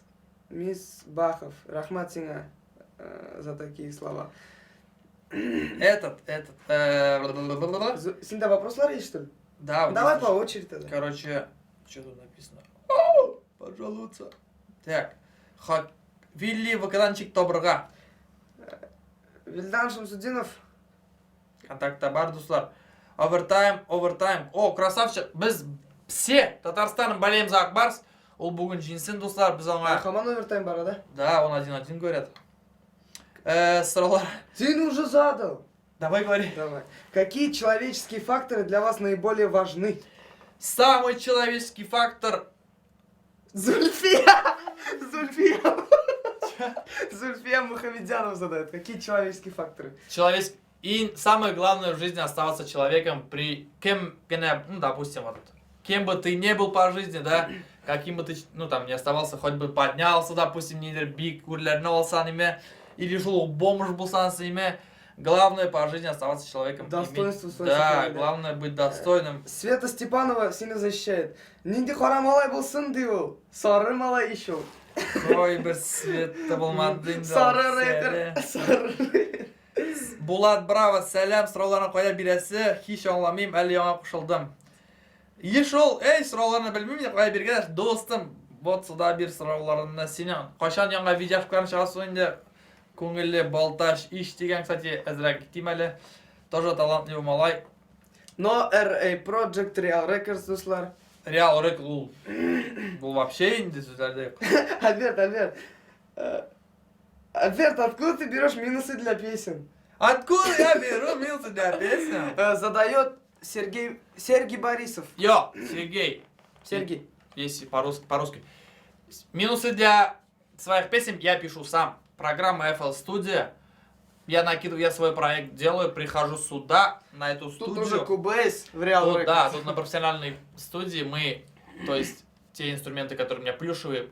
Мисбахов. Рахмет сеңе за такие слова. Сенде вопрослар есть, что ли? Да. Давай по очереди тогда. Короче, что тут написано? Пожалуйста. Так. Вилли Вакаданчик Тобрга. Вильдан Шамсуддинов. Контакта бар, дуслар. Овертайм. О, красавчик. Біз все Татарстанның болеем за Акбарс. Ол бүгін жинсен достар, біз оңа... Хаман овертайм бар, да? Да, он 1-1 говорят. Сұраулар. Ты уже задал. Давай говори. Давай. Какие человеческие факторы для вас наиболее важны? Самый человеческий фактор... Зульфия! Зульфия! Зульфия Мухамедянов задает. Какие человеческие факторы? И самое главное в жизни оставаться человеком при кем, ну, допустим, вот, кем бы ты не был по жизни, да, каким бы ты, ну, там, не оставался, хоть бы поднялся, допустим, не биг, курлерный олсан име, или жил бомж булсан име. Главное по жизни оставаться человеком. Достоинство своей Да, жизни, да. главное быть достойным. Света Степанова сильно защищает. Нинди хора малай болсын дейбул. Сары малай еще. Ой, бір Света болмадың. Сары рейтер. Сары рейтер. Булат Браво, сәлем, сұрауларына қоя бересі, хиш аңламайым, әлі яңа қошылдым. Еш ол, сұрауларына білмеймін, қоя бергенеш, достым, вот сюда бір сұрауларына сенен. Қашан яңа видеошкарын шығасы ойында, көңілі, балташ, иш деген, кстати, әзірәк кетеймәлі. Тоже талантливый малай. Но RA Project Real Records, достар. Реал Рек, бұл вообще енді сөздерді. Альберт. Альберт, откуда ты берешь минусы для песен? Откуда я беру минусы для песен? Задает Сергей Борисов. Йо, Сергей. Сергей. Если по-русски. Минусы для своих песен я пишу сам. Программа FL Studio. Я накидываю, я свой проект делаю, прихожу сюда, на эту студию. Тут уже Cubase в Real Records. Да, тут на профессиональной студии мы, то есть, те инструменты, которые у меня плюшевые,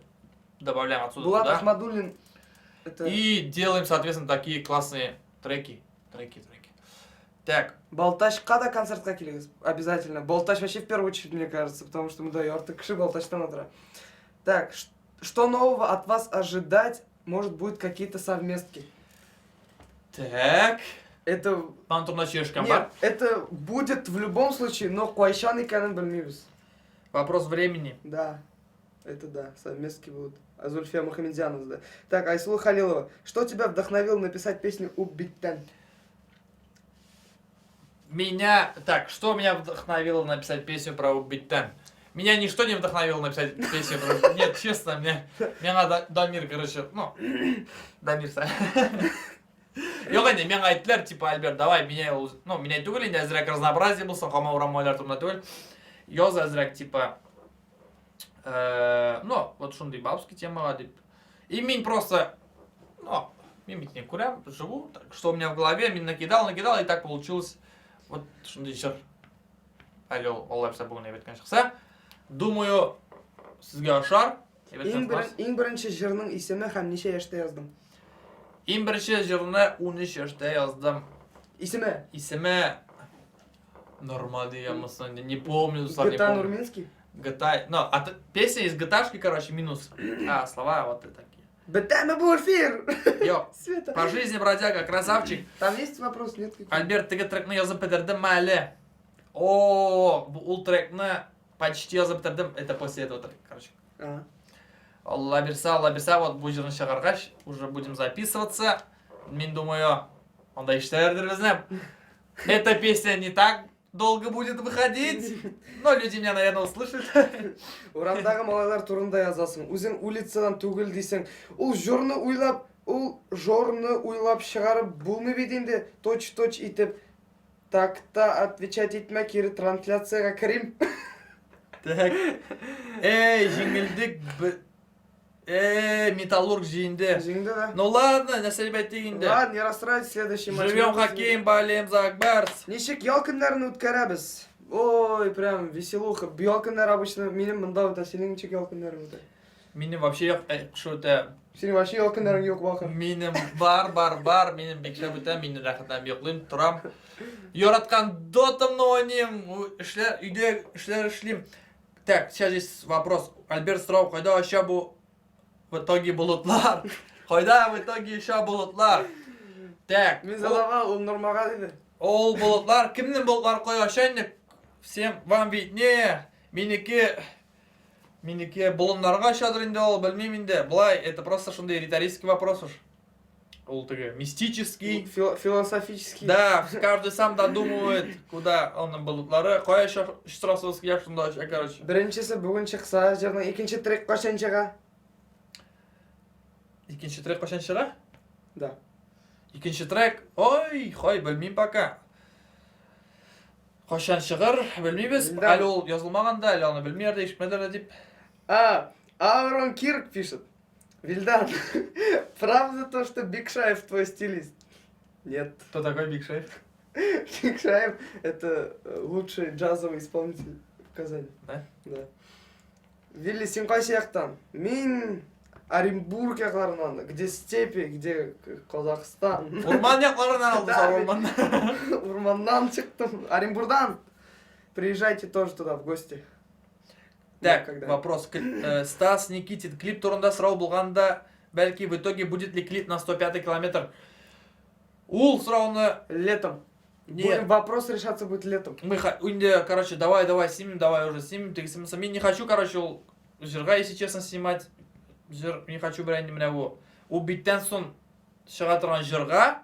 добавляем отсюда Булат туда. Ахмадуллин. Это... И делаем, соответственно, такие классные треки. Так. Балташқа да концертқа келіңіз. Обязательно. Балташ вообще в первую очередь, мне кажется, потому что мы даем кіші Балташтан отра. Так, что нового от вас ожидать? Может, будет какие-то совместки? Так. Это... Пантурна чешка. Нет, это будет в любом случае, но Куайшан и Канен Бальмивис. Вопрос времени. Да, это да, совместки будут. А Зульфия Мухамедянова, да. Так, Айсулу Халилова, что тебя вдохновило написать песню «Убиттен»? Что меня вдохновило написать песню про Убиттен? Меня ничто не вдохновило написать песню про... Нет, честно, мне надо Дамир, короче, Дамир, Yok енді, мен айттылар, типа, Альберт, давай, меняй түгіл, енді әзірәк разнообразие болсын, қама ұрамайлар тұрмына түгіл. Yoz әзірәк, типа, вот шундай бабский темаға деп. И мен просто, мен бітіне көрем, живу, что у меня в голове, мен накидал, и так получилось. Вот шундай жыр. Әлі олай бізі бүгін ебеткен шықса. Думаю, сізге ашар. Ең бірінші жырның исемі һәм неше яшта яздым? Ең бірінші жырыны 13 яшта яздым. Исемі? Нормально, я не помню. GTA Нурминский? GTA, песня из GTA-шки, короче, минус. Слова вот такие. GTA Буфир! Йо, по жизни бродяга, красавчик. Там есть вопрос, нет? Альберт, тігі трекні язып бітірдім әлі. Бұл трекні почти язып бітірдім. Это после этого трека, короче. Алла берса, вот бұл жырын шығарғаш, уже будем записываться. Мен думаю, онда иштәрдір бізнем. Эта песня не так долго будет выходить, но люди меня, наверное, услышат. Урамдағы малайлар турында язасың. Өзің улицадан түгіл дейсің. Ол жорны уйлап шығарып болмай беденде точ-точ итіп. Так-та отвечать етме кері трансляцияға кірім. Так. Жеңілдік. Металлург жиінде. Жиінде, да? Ну ладно, насәлбәт дегенде. Ладно, не расстраивайся, следующий матч. Живем хоккейм, болеем за Акбарс. Нешек ялкындарын өткәрәбіз. Ой, прям веселуха. Ялкындар обычно менің мында өтә, сенің нешек ялкындарың өтә? Менің вообще yok, что это? Сенің вообще ялкындарың yok вақын. Менің бар, менің бекшап өтә, менің рахаттан беклым, тұрам. Yoratқан дотымны ойнайым, үйде ішлер ішлейм. Так, сейчас здесь вопрос. Альберт Страу, қайда вообще бұл в итоге булутлар? Қайда в итоге еще булутлар? Так. Мен задавал, ол нормаға деді. Ол булутлар, кімнің булутлар қой ашайник? Всем вам виднее. Меніке бұлынларға шадыр инде ол, білмейм инде. Былай, это просто шундай риторический вопрос уж. Ол тіге мистический. Философический. Да, каждый сам додумывает, куда он болутлары. Қоя штрасовск яшында, короче. Біріншісі бүгін шықса, жердің екінші трек қашан шыға? Екінші трек қашан шыға? Да. Екінші трек, ой, қой, білмеймін пока. Қашан шығыр, білмейміз. Да. Әлі ол жазылмағанда, әлі оны білмейді, ешмедір деп. Аарон Кирк пишет. Вильдан, правда то, что Биг Шаев твой стилист? Нет. Кто такой Биг Шейф? Биг Шаев это лучший джазовый исполнитель в Казани. Да? Да. Вилли, сен қай сияқтан? Мен Оренбург яқларынан, где степи, где Қазақстан. Урман яқларынан алды Да, Урман. Урманнан шықтым, Оренбургдан. Приезжайте тоже туда в гости. Так, Когда? вопрос. Стас Никитин, клип турында сұрау болғанда, бәлки в итоге будет ли клип на 105 километр? Ул сұрауны... Летом. Нет. Вопрос решаться будет летом. Мы, короче, давай снимем, давай уже снимем. Я не хочу, короче, ол жырға, если честно, снимать. Не хочу брать именно его. Убиттен сон шыға тұрған жырға,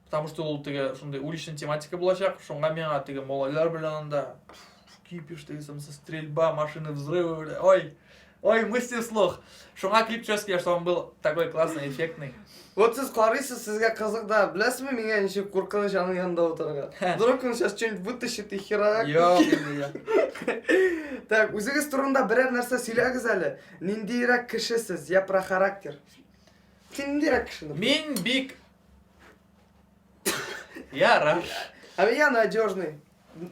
потому что ол тіге шундай уличный тематика болашақ. Шонға менға тіге молайлар білен анда кипиш, стрельба, машины, взрывы, бля. Ой, мысли вслух. Шонға клип чёсткий, что он был такой классный, эффектный. Вот сіз қарайсыз, сізге қызық, да, білесіз бе менге неше қорқыныш аның янында отырған. Вдруг он сейчас что-нибудь вытащит и херак. Так, өзіңіз турында бірер нәрсе сөйлеңіз әлі. Нендейрек кішісіз, я про характер. Сен нендейрек кіші? Мен биг. Я рад. А я надежный.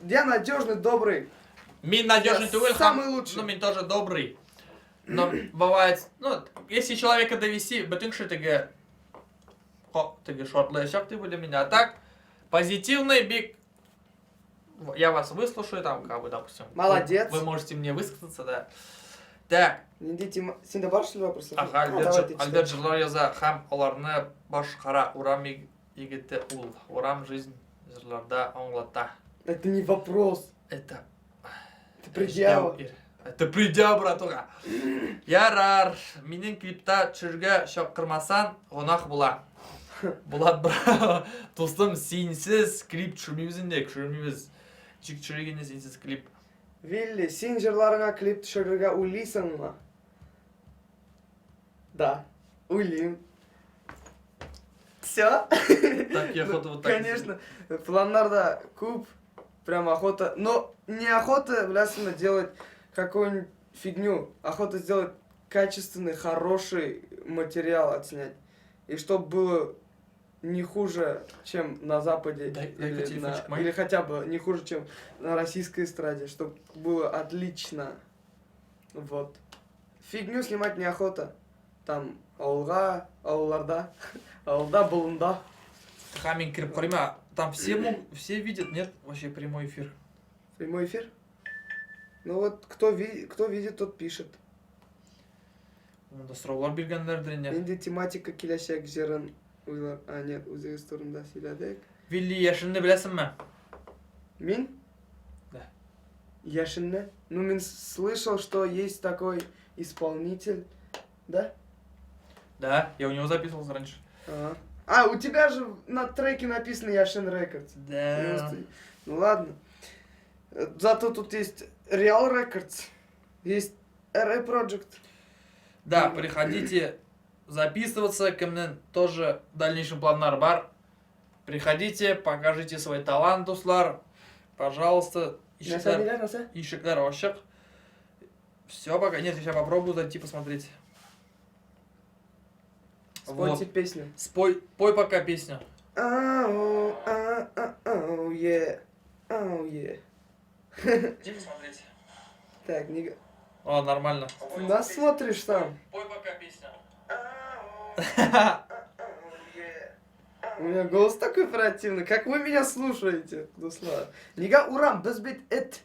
Я надежный, добрый. Мен надежный тугел, самый лучший. Ну, мен тоже добрый. Но бывает, ну, если человека довести, бытыңшы тіге, шортлайшақ ты для меня. А так, позитивный биг. Я вас выслушаю, там, как бы, допустим. Молодец. Вы можете мне высказаться, да. Так. Сен де бар что ли вопросы? Аха, Альберт жырлар яза, һәм аларны башкара урам егеті ул. Урам жизнь жырларда аңлата. Это не вопрос. Это... предъява. Это предъява, братуға. Ярар, менің клипта чүрге шақырмасан, ғонақ була. Булат бра, достым, сенсіз клип түсірмеймізінде, түсірмейміз. Чик түсіргенде сенсіз клип. Вилли, сен жырларыңа клип түсіруге ойлайсың ма? Да, ойлаймын. Все? Так, я охота вот так. Конечно, планlarda көп, прям охота. Но не охота, блясенно, делать какую-нибудь фигню. Охота сделать качественный, хороший материал отснять. И чтобы было не хуже, чем на Западе. Или хотя бы не хуже, чем на российской эстраде. Чтобы было отлично. Вот. Фигню снимать неохота. Там ауылға, ауылларда, ауылда, бұлында. Хамин кіріп қойма. Там все видят, нет? Вообще прямой эфир. Прямой эфир? Ну вот, кто видит, тот пишет. Онда сұраулар бергендерден. Менде тематика келешек жерін ойлар. А, нет, өзіңіз турында сөйледік. Вилли Яшинді білесің ме? Мен? Да. Яшинны? Ну, мен слышал, что есть такой исполнитель. Да? Да, я у него записывался раньше. Ага. А, у тебя же на треке написано Яшин Records. Да. Ну ладно. Зато тут есть Real Records, есть RA Project. Да, приходите записываться, ко мне тоже в дальнейшем планар бар. Приходите, покажите свой талант, услар. Пожалуйста, ишиклар ошек. Все, пока. Нет, я сейчас попробую зайти посмотреть. Спойте Вот. песню. Пой пока песню. Ау, е, ау, е. Иди посмотреть. Так, не... О, нормально. Нас смотришь сам. Пой пока песню. У меня голос такой противный. Как вы меня слушаете, достар? Нега урам, біз бит эт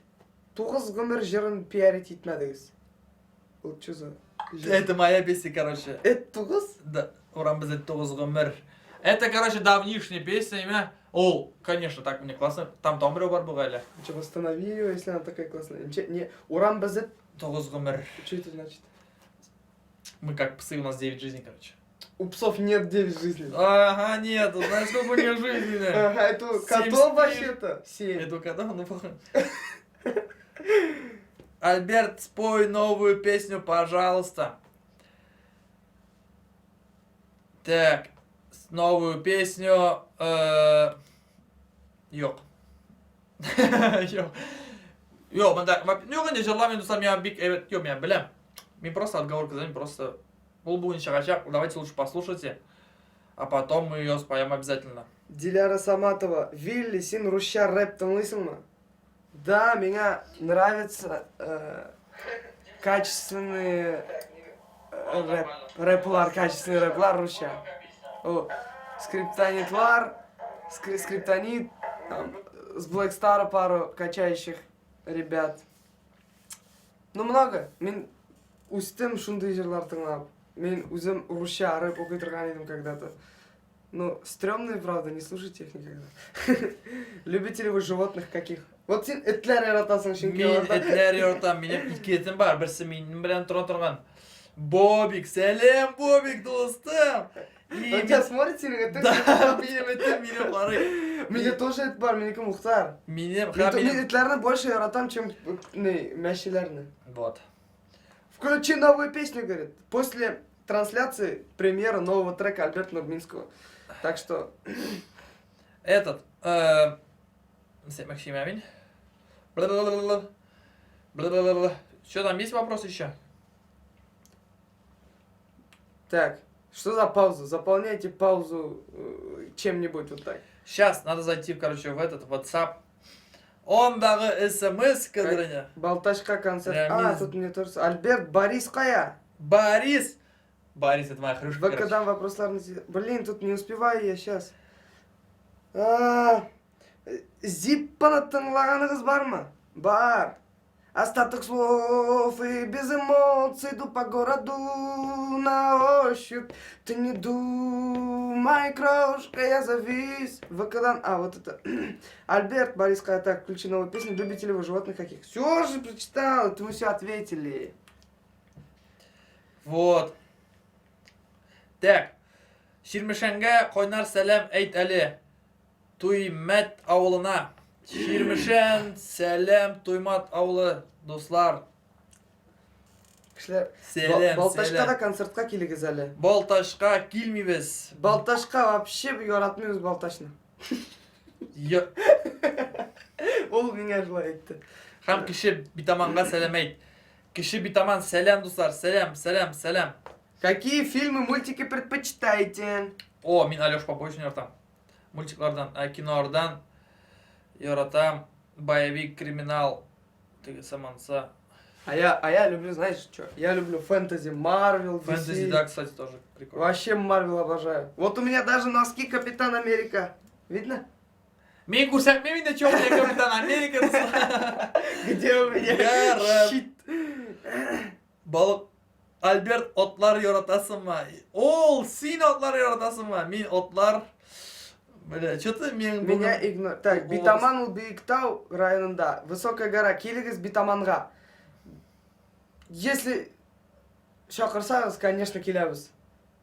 9 ғұмыр жерін пиарить етмедіңіз. Вот что за... Это моя песня, короче. Эт 9? Да, урам без этого гомер. Это, короче, давнишняя песня, имя. О, конечно, так мне классно. Там Томбрё бар бугали. Что, восстанови ее, если она такая классная. Не, урам без эт... Тогос гомер. Что это значит? Мы как псы, у нас 9 жизней, короче. У псов нет 9 жизней. Ага, нет, знаешь, сколько у них жизни? Ага, это Семь котов спишь. вообще-то. 7. Это когда, ну, похуй. Альберт, спой новую песню, пожалуйста. Так, новую песню. Yok. Yok. Yok, yok, не желаю, я биг, yok, я білем. Мне просто отговорка за ним, просто... Бұл будет шагачак, давайте лучше послушайте, а потом мы ее споем обязательно. Диляра Саматова. Вилли, сен русша рэп тыңлайсың ма? Да, меня нравится качественные рэплар, качественный рэплар русша. О, скриптонитлар, скриптонит, там, с Blackstar пару качающих ребят. Ну, много. Мен үстім шундай жерлар тыңлап. Мен өзім русша рэп оқи тұрған едім когда-то. Ну, стрёмные, правда, не слушайте их никогда. Любите ли вы животных каких? Вот сен этлер яратасың Мен шынкеларда. этлер яратам, менен икетім бар, бірсі менің білен тұрған. Бобик, сәлем, Бобик, достым. Он тебя смотрит сенің Да, этлер? менен өтім, менен қарай. Менде тоже эт бар, менікі Мұхтар. Менен, Мен этлерні больше яратам, чем мәшелерні. Вот. Включи новую песню, говорит. После трансляции премьера нового трека Альберта Нурминского. Так что... Этот, Максим Аминь. Что там, есть вопрос еще? Так, что за пауза? Заполняйте паузу чем-нибудь вот так. Сейчас надо зайти, короче, в этот WhatsApp. Ондағы смс кадырыня. Балташка концерт. Рамиз. Тут мне тоже... Альберт, Борис Кая. Борис. Борис, это моя хрюшка, короче. ВК-дам вопросларный... Блин, тут не успеваю я сейчас. Зиппаны тыңлағаныңыз бар ма? Бар. Остаток слов и без эмоций иду по городу на ощупь. Ты не думай, крошка, я завис. ВК-дан... вот это... Альберт, Борис Кая, так, включи новую песню. Любите ли вы животных каких? Все же прочитал, это мы все ответили. Вот. Так. Ширмешенге қойнар сәлем әйт әлі. Туймәт ауылына. Ширмешен сәлем Туймат ауылы достар. Кішілер, Сәлем, Балташқа да сәлем. концертқа келігіз әлі. Балташқа келмейбіз. Балташқа вообще яратмайбыз Балташны. Ол меня жылай айтты. Хам кіші битаманға сәлем әйт. Кіші битаман сәлем достар. Сәлем, сәлем, сәлем. Какие фильмы, мультики предпочитаете? О, мен Алеш Поповичтен яратам. Мультиклардан, кинолардан яратам. Боевик, криминал. Тегі саманса. А я люблю, знаешь, что? Я люблю фэнтези, Марвел, Фэнтези, да, кстати, тоже прикольно. Вообще Марвел обожаю. Вот у меня даже носки Капитан Америка. Видно? Мен көрсәтме менде чёрный Капитан Америка. Где у меня Гарап. щит? Балық. Альберт, отлар яратасың ма? Ол, сен отлар яратасың ма? Мен отлар... Бля, что-то мен... Меня игнор... Так, Битаман Биктау районында. Высокая гора. Келігіз Битаманға. Если шақырсаңыз, конечно, келеміз.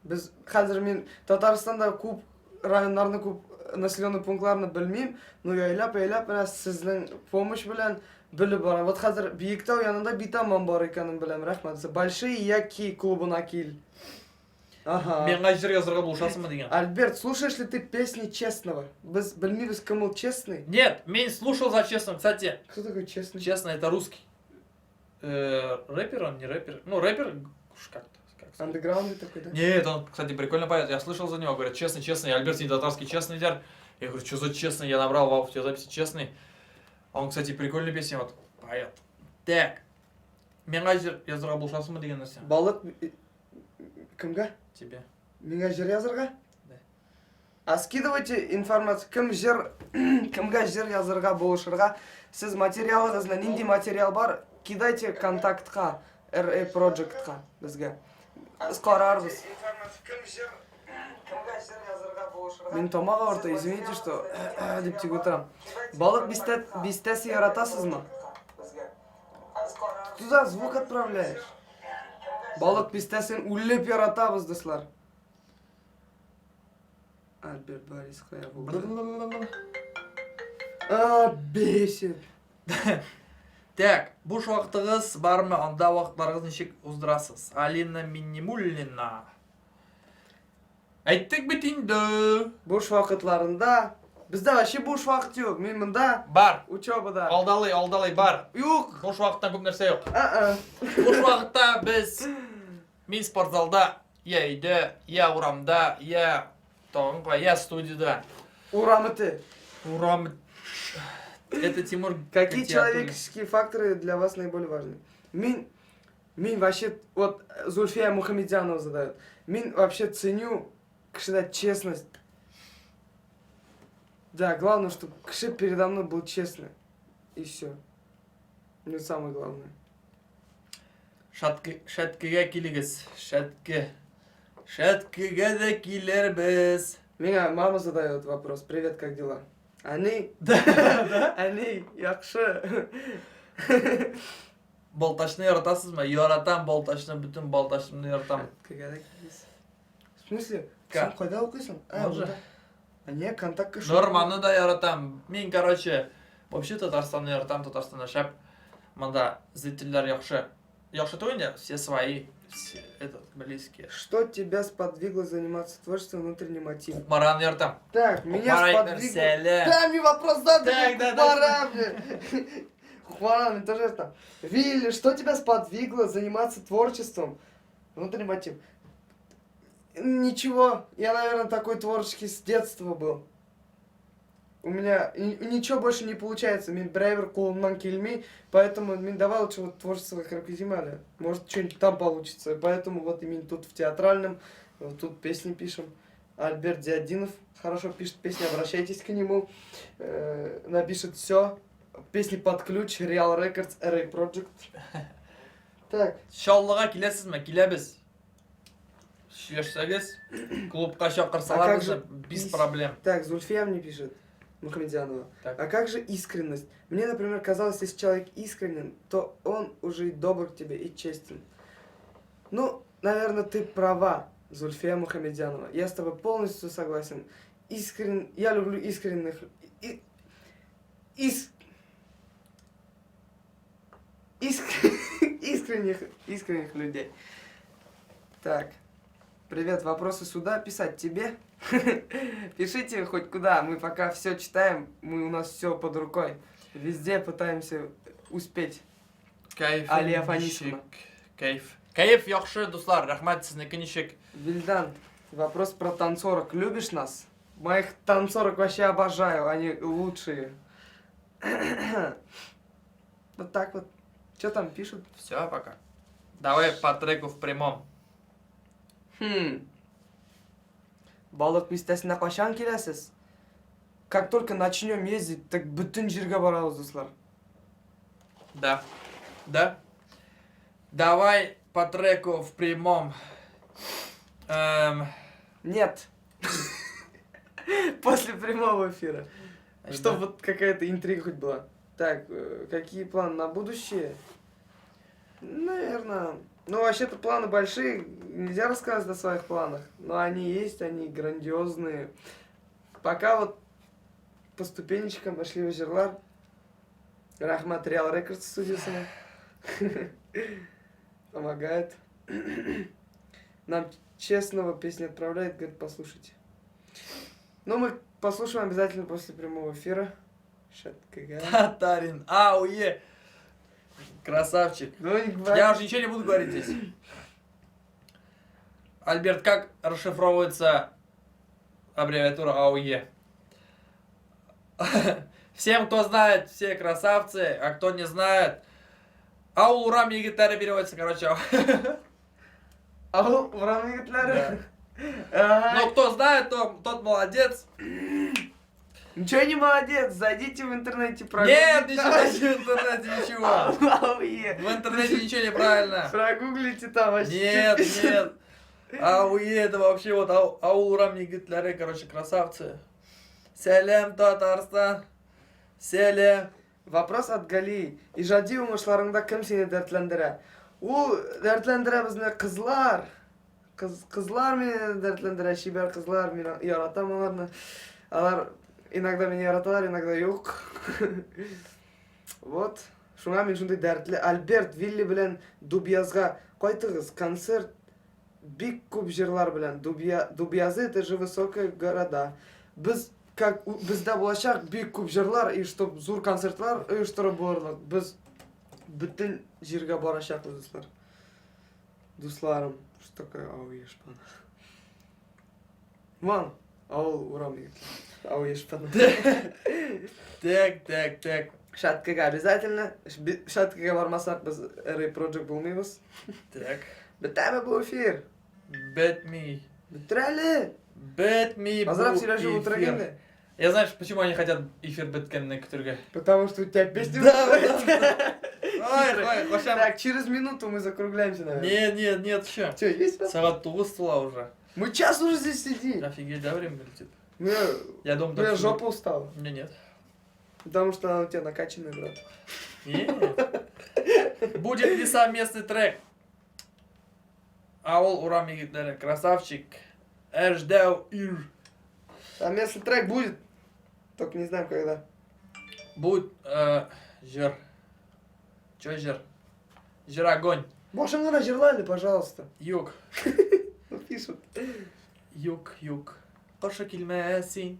Біз қазір мен Татарстанда көп районларны, көп населенный пунктларны білмеймін, но яйлап сіздің помощь білән біліп барам. Вот қазір Биіктау янында Битаман бар екенін білем, рахмат. Большие яки клубына кел. Ага. Мен қай жерге язырға болушасың ба деген. Альберт, слушаешь ли ты песни Честного? Біз білмейбіз кім ол Честный? Нет, мен слушал за Честным, кстати. Кто такой Честный? Честно, это русский. Рэпер он, не рэпер. Ну, рэпер, как-то. Андеграундный такой, да? Нет, он, кстати, прикольно поет. Я слышал за него, говорят, честный, честный. Альберт не татарский, честный дяр. Я говорю, что за честный? Я набрал в аудиозаписи честный. Он, кстати, прикольные песни вот поет. Так. Мен қай жер язырға болушасың ба деген нәрсе? Балық кімге? Тебе. Менге жер язырға? Да. А скидывайте информацию, кімге жер язырға болушырға. Сіз материалыңызда нендей материал бар, кидайте контактқа, RA Project-қа бізге. Біз қарарбыз. Мен томаға орта, извините, что деп тек отырам. Балық бистесі яратасыз ма? Туда звук отправляешь. Балық бистесін үллеп яратабыз, достар. Альберт Борис бесит. Так, буш вақытыңыз бар ма? Анда вақытларыңыз нешек уздырасыз? Алина Минимуллина. Айттық бит инде. Буш вакытларында bizda вообще буш вакыт yok. Мен мында Бар. учебада. Алдалай бар. Yok. Буш вақыттан көп нәрсе жоқ. А-а. Буш вақытта біз мен спортзалда, я үйде, я урамда, я тоғынға, я студияда. Урамы ты. Урам. Это Тимур. Какие Катиатуллин. человеческие факторы для вас наиболее важны? Мен вообще, вот Зульфия Мухамедянова задает. Мен вообще ценю, когда честность. Да, главное, чтобы Кши передо мной был честный. И все. Ну, самое главное. Шәткіге келігіз. Шәткіге де келер біз. Меня мама задает вопрос. Привет, как дела? Они? Да? Они, яқшы. Балташны яратасыз ма? Яратам балташны, бүтін балташымды яратам. В смысле? Ка? Сен қайда оқисың? Може. Онда. А не, контактқа Норманы да яратам. Мен, короче, вообще Татарстанны яратам, Татарстанда шәп. Манда зрительдер яқшы. Яқшы тойне, все свои, все близкие. Что тебя сподвигло заниматься творчеством внутренний мотив? Маран яратам. Так, меня сподвигло... Селе. Дай мне вопрос задай, Так, да, Хумара, Хумара, мне тоже это... Вилли, что тебя сподвигло заниматься творчеством? Внутренний мотив. Ничего, я, наверное, такой творческий с детства был. У меня ничего больше не получается. Мен драйвер колумнан келмей, поэтому мен давай лучше вот творчество как Изималя. Может, что-нибудь там получится. Поэтому вот именно тут в театральном, вот тут песни пишем. Альберт Диадинов хорошо пишет песни, обращайтесь к нему. Напишет все. Песни под ключ, Real Records, RA Project. Так. Шаллыға келесіз ме? Келебіз. Шешсәгіз, клубқа шақырсалар бізді, без проблем. Так, Зульфия мне пишет, Мухамедянова. Так. А как же искренность? Мне, например, казалось, если человек искренен, то он уже и добр к тебе, и честен. Ну, наверное, ты права, Зульфия Мухамедянова. Я с тобой полностью согласен. Я люблю искренних... Искренних людей. Так. Привет, вопросы сюда писать тебе? Пишите хоть куда, мы пока все читаем, у нас все под рукой. Везде пытаемся успеть. Алия Фанисовна. Кайф яхшы, дуслар, рахмат сізнікі нешек. Вильдан, вопрос про танцорок. Любишь нас? Моих танцорок вообще обожаю, они лучшие. Вот так вот. Что там пишут? Все, пока. Давай по треку в прямом. Балық местесіне қашан келесіз? Как только начнем ездить, так бүтін жерге барамыз, достар. Да. Давай по треку в прямом. Нет. После прямого эфира. Чтобы вот какая-то интрига хоть была. Так, какие планы на будущее? Наверное... Ну, вообще-то планы большие, нельзя рассказывать о своих планах, но они есть, они грандиозные. Пока вот по ступенечкам пошли в Жерлар, Рахмат Real Records студиясына помогает. Нам честного песню отправляет, говорит, послушайте. Ну, мы послушаем обязательно после прямого эфира. Татарин, ауе. Красавчик. Ну, не говори. Я уже ничего не буду говорить здесь. Альберт, как расшифровывается аббревиатура АОЕ? Всем, кто знает, все красавцы, а кто не знает, Аул Урам Егиттары переводится, короче. Аул Урам Егиттары? Ну, кто знает, тот молодец. Ничего не молодец, зайдите в интернете, прогуглите. Нет, ничего в интернете, ничего. В интернете ничего неправильно. Прогуглите там вообще. Нет. АУЕ, это вообще вот Аул Урам Егиттары, короче, красавцы. Селем, Татарстан. Селем. Вопрос от Гали. Ижади умышларыңда кім сені дәртлендірі? Ол дәртлендірі бізіне қызлар. Кызлар мени дәртлендерә, шибәр кызлар, мин яратам аларны. Алар иногда меня яраталар, иногда юк. Вот. Шуңа мин шундай дәртле. Альберт Вилли белән Дубьязга кайтыгыз. Концерт бик күп җырлар белән. Дубьязы это же высокие города. Бездә булачак бик күп җырлар, и чтоб зур концертлар оештырып булырлык. Без бүтән җиргә барачакбыз, дуслар. Дусларым, что такое Ауешпан? Вон, Ауыл Урамы. Ауешпан. Так. Шаткага обязательно. Шаткага бармасак без Ray Project булмыйбыз. Так. Бетәме бу эфир? Бетми. Битрәле. Бетми. Азрак сөйләшеп утырганда. Я знаешь, почему они хотят эфир беткенный көтөргә? Потому что у тебя песня Да. Ой, Кошан. Так, через минуту мы закругляемся, наверное. Нет, еще. Че, есть? Сағат 9 стала уже. Мы час уже здесь сидим. Офигеть, да, время летит? Я Я думаю, у меня так жопа устала. Мне нет. Потому что она у тебя накачанная, брат. Нет. Будет ли совместный трек? Ауыл Урам егетләре, красавчик. Эждәу ир. Совместный трек будет. Только не знаем, когда. Будет жир. Чё жир? Жир огонь. Башыңа жырлали, пожалуйста. Юг. Ну, пишут. Юг. Кошы килмәсин.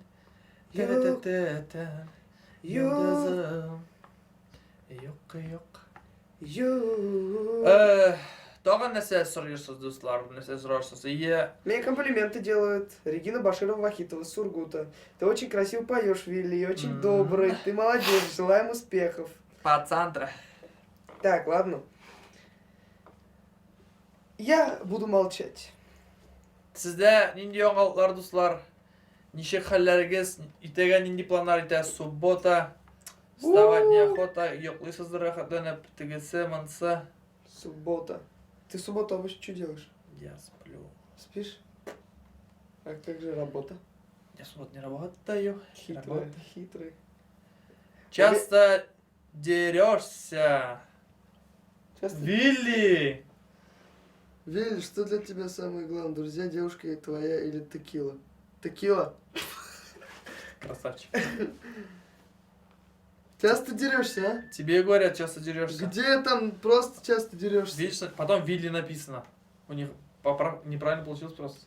Юг. Тә-тә-тә-тә. Юг. Йолдызым. Юк. Ю. Тагын нәрсә сорыйсыз, дуслар, нәрсә сорарсыз? Мне комплименты делают. Регина Баширова-Вахитова, Сургута. Ты очень красиво поешь, Вилли, и очень добрый. Ты молодец, желаем успехов. Пацантра. Так, ладно. Я буду молчать. Сездә нинди яңалыклар, дуслар? Ничек хәлләрегез? Иртәгә нинди планнар итәсез? Суббота. Вставать неохота, йоклыйсыздыр рәхәтләнеп, тегесе, монсы. Суббота. Ты в субботу обычно что делаешь? Я сплю. Спишь? А как же работа? Я в субботу не работаю. Хитрый. Часто дерешься. Часто... Вилли! Вилли, что для тебя самое главное? Друзья, девушка твоя или текила? Текила? Красавчик. Часто дерешься, а? Тебе говорят, часто дерешься. Где там просто часто дерешься? Видишь, потом Вилли написано. У них неправильно получилось просто.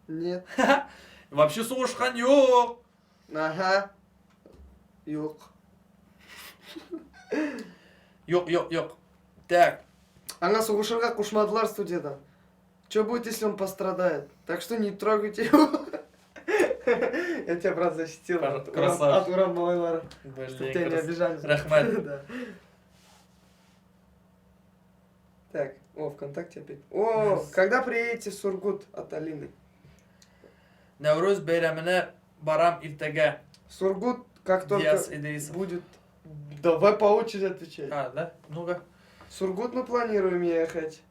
Нет. Вообще слушхан yok. Ага. Yok. Yok. Так. Аңа соғышырға кушмадылар студияда. Что будет, если он пострадает? Так что не трогайте его. Я тебя, брат, защитил от Урам малайлары. Чтоб тебя не обижали. Рахмет. Да. Так, ВКонтакте опять. О, когда приедете в Сургут от Алины? Навруз бәйрәменә барам иртәгә. Сургут, как только Диас Идрисов. будет... Давай по очереди отвечай. Да? Ну-ка. Сургут мы планируем ехать.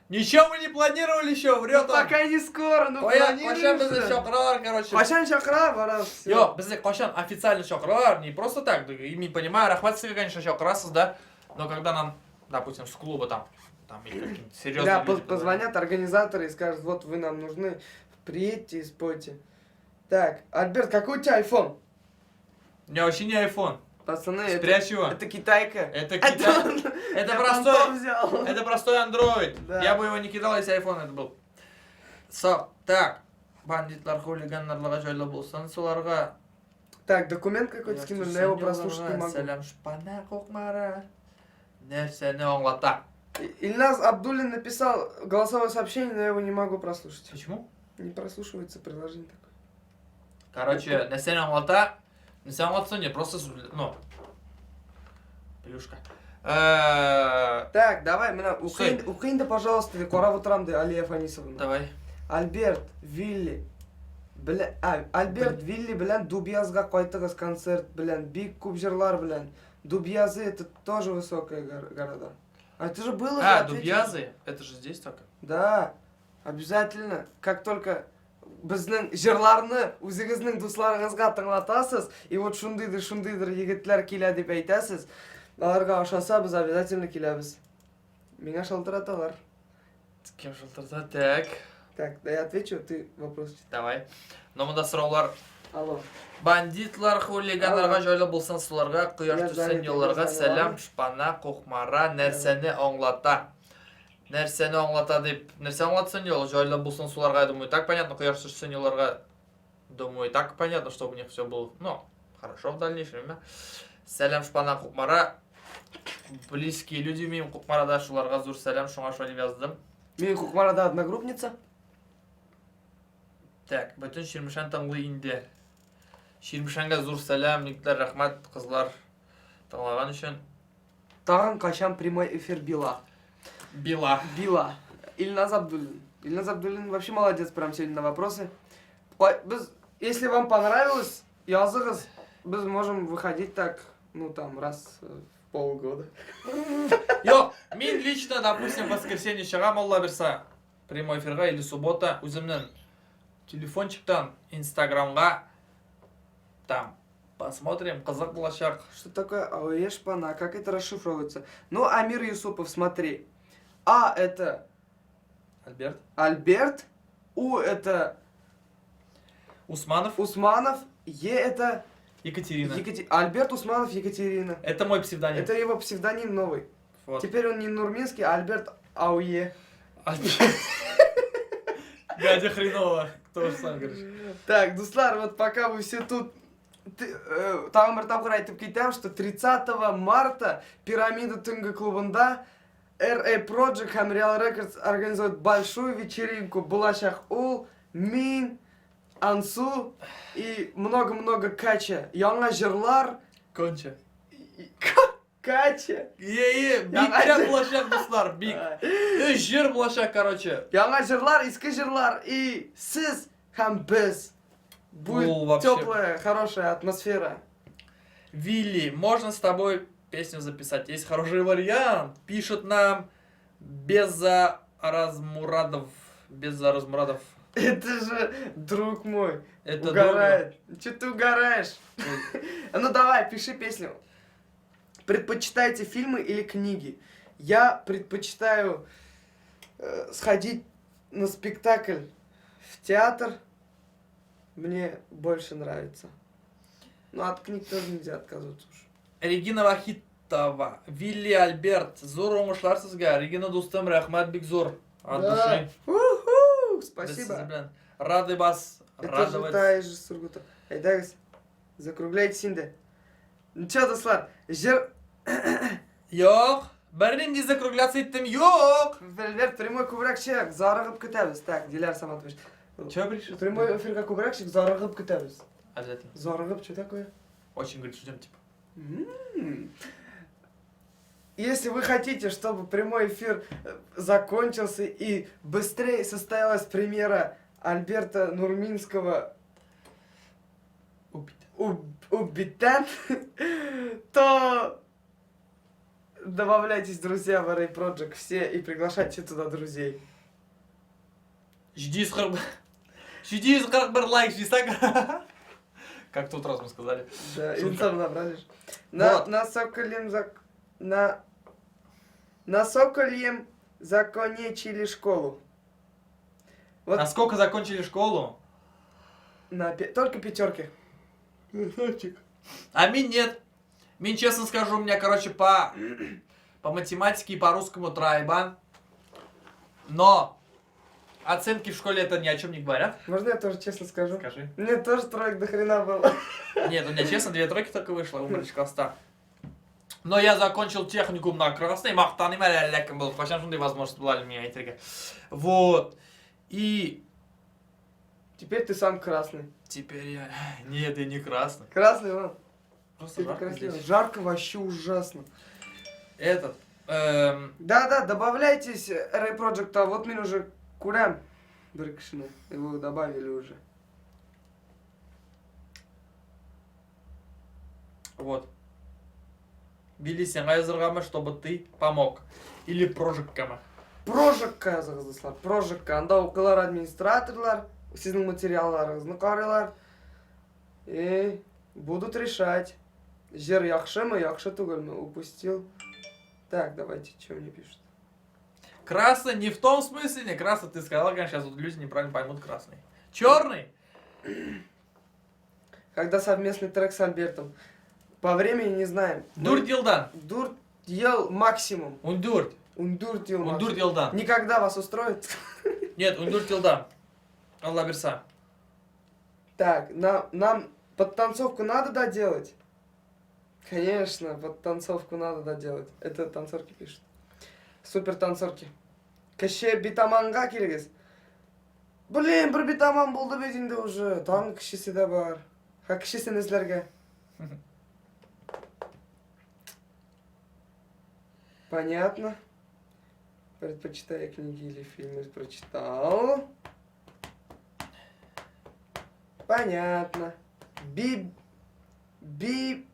Ничего мы не планировали еще, врет он. Пока не скоро, но Кошан планируем. безне чакыралар, короче. Кошан чакыра, барас. Yok, bizde кошан официально чакыралар, не просто так. И не понимаю, рахмат сізге, конечно, чакырасыз, да. Но когда нам, допустим, с клуба там или какие-то серьезные Да, люди позвонят организаторы и скажут, вот вы нам нужны, приедьте и спойте. Так, Альберт, какой у тебя iPhone? У меня вообще не iPhone. Пацаны, Спрячь его. это китайка. Это Китай. Это Я простой. фантом взял. Это простой Android. Да. Я бы его не кидал, если iPhone это был. Так. Бандитлар, хулиганнарларға жайлы болсын, соларға. Так, документ какой-то скинули, я его прослушать не могу. Сәлем шпана қоқмара. Нәрсәне аңлата. Ильназ Абдуллин написал голосовое сообщение, но я его не могу прослушать. Почему? Не прослушивается приложение такое. Короче, нәрсәне аңлата. Нәрсәне аңлатса не, просто, ну, плюшка. Так, давай, Слушай. укинь, да, пожалуйста, Корава Трамды, Алия Фанисовна. Давай. Альберт, Вилли. Альберт, Вилли белән Дубьязга кайтыгыз концерт белән, бик күп җырлар белән. Дубьязы это тоже высокие города. А это же было же, ответили. Дубьязы? Это же здесь только? Да, обязательно. Как только безнең җырларны үзегезнең дусларыгызга тыңлатасыз, и вот шундыйдыр егетләр килә дип әйтәсез, аларга ошаса без обязательно киләбез. Миңа шалтыраталар. Кем жылтырса? Так. Так, да я отвечу, ты вопрос читай. Давай. Но мында сұраулар. Алло. Бандитлар, хулиганларға жайлы болсын суларға, құяш Я түскен занят, жолларға я сәлем, занят. шпана, қоқмара, нәрсені аңлата. Нәрсені аңлата деп, нәрсе аңлатсын жол, жайлы болсын суларға, я думаю, так понятно, құяш түскен жолларға, думаю, так понятно, чтобы у них все было, ну, хорошо в дальнейшем, да? Сәлем, шпана, қоқмара, близкие люди мейм қоқмарада шуларға зур сәлем, шуңа шөліп яздым. Мен Кукмарада одногруппница. Так, бүтін Шермішан таңлы инде. Шермішанға зур сәлем, никтер рахмат, қызлар тыңлаған үшін. Тагын качан прямой эфир била. Била. Била. Ильназ Абдуллин. Ильназ Абдуллин вообще молодец прям сегодня на вопросы. Если вам понравилось, языгыз, біз можем выходить так, ну там, раз в полгода. Йо, мен лично, допустим, в воскресенье шығам, Алла берса, прямой эфирға или суббота, өзімнің телефончиктан инстаграмға там посмотрим, қызық болашақ. Что такое АОЕ шпана? Как это расшифровывается? Ну, Амир Юсупов, смотри. А это Альберт. Альберт. У это Усманов. Усманов. Е это Екатерина. Альберт Усманов Екатерина. Это мой псевдоним. Это его псевдоним новый. Вот. Теперь он не Нурминский, а Альберт АУЕ. Альберт. Дядя хреново. Кто же сам говоришь? Так, Дуслар, вот пока вы все тут... Тағымыр тапқыр айтып кетем, что 30 марта Пирамида Тынга клубында RA Project һәм Real Records организует большую вечеринку. Булашах Ул, Мин, Ансу и много-много Кача. Яңа жырлар. Конча. Кача. Бик тә булашақ достар, бик. Үш жыр булашақ, короче. Яңа жырлар, иске жырлар и сіз һәм біз. Будет вообще. теплая, хорошая атмосфера. Вилли, можно с тобой песню записать? Есть хороший вариант. Пишет нам Беза Размурадов. Беза Размурадов. Это же друг мой. Это Угорает. Че ты угораешь? Ну давай, пиши песню. Предпочитаете фильмы или книги? Я предпочитаю сходить на спектакль в театр. Мне больше нравится. Но от книг тоже нельзя отказываться уж. Регина Вахитова. Вилли Альберт. Зор оңышлар сізге. Регина достым, рахмат бик зор. От души. Уху! Біз Спасибо. сізді білен рады бас. Это же та же Сургута. Айдагыз, закругляйтесь инде. Ну чё, достар, жир... Йоқ, бірінен закругляться еттім, йоқ. Вер, прямой кубракчик, зарығып күтәбіз. Так, Диляр Саматович. Чё пришел? Прямой эфирға кубракчик, зарығып күтәбіз. Обязательно. Зарығып, что такое? Очень, говорит, ждем, типа. Если вы хотите, чтобы прямой эфир закончился и быстрее состоялась премьера Альберта Нурминского «Убитан», то добавляйтесь, друзья, в RA Project все и приглашайте туда друзей. Жди 41 лайк, ждисак. Как тут раз мы сказали. Да, Шутка. и там набрали. Вот. На Сокольем закончили школу. Вот А сколько закончили школу? только пятерки. А мин нет. Мин, честно скажу, у меня, короче, по математике и по русскому тройба. Но оценки в школе это ни о чем не говорят. Можно я тоже честно скажу? Скажи. Мне тоже троек до хрена было. Нет, у меня, честно, 2 тройки только вышло, умничка, Оста. Но я закончил техникум на красный, мақтаным әлі был, почему шундай возможность была для меня, интрига. Вот. И Теперь ты сам красный. теперь я... Нет, я не красный. Красный, вон. Просто Ты жарко красивый. здесь. Жарко вообще ужасно. Этот... Да, добавляйтесь RA Project, а вот мы уже курям. Брыкшины. Его добавили уже. Вот. Били сен ғайызырғамы, чтобы ты помог. Или прожиккамы. Прожикка жазғызылар. Прожикка. Анда оқылар администраторлар. Сіздің материалларыңызны қарайлар. И будут решать. Жер яхшымы, яхшы түгілмі. Упустил. Так, давайте, что мне пишут. Красный не в том смысле, не красный, ты сказал, конечно, сейчас вот люди неправильно поймут красный. Черный? Когда совместный трек с Альбертом. По времени не знаем. Дурт елдан. Дурт ел максимум. Ундурт. Ундурт ел максимум. Ундурт елдан. Никогда вас устроит? Нет, ундурт елдан. Алла берса. Так, нам подтанцовку надо доделать? Конечно, подтанцовку надо доделать. Это танцорки пишут. Супер танцорки. Кеше битаманга келгіз. Блин, бір битаман болды бе енді уже. Таңғы кішісі де бар. Ха кішісі несілерге. Понятно. Предпочитаю книги или фильмы. Прочитал. Понятно. Биби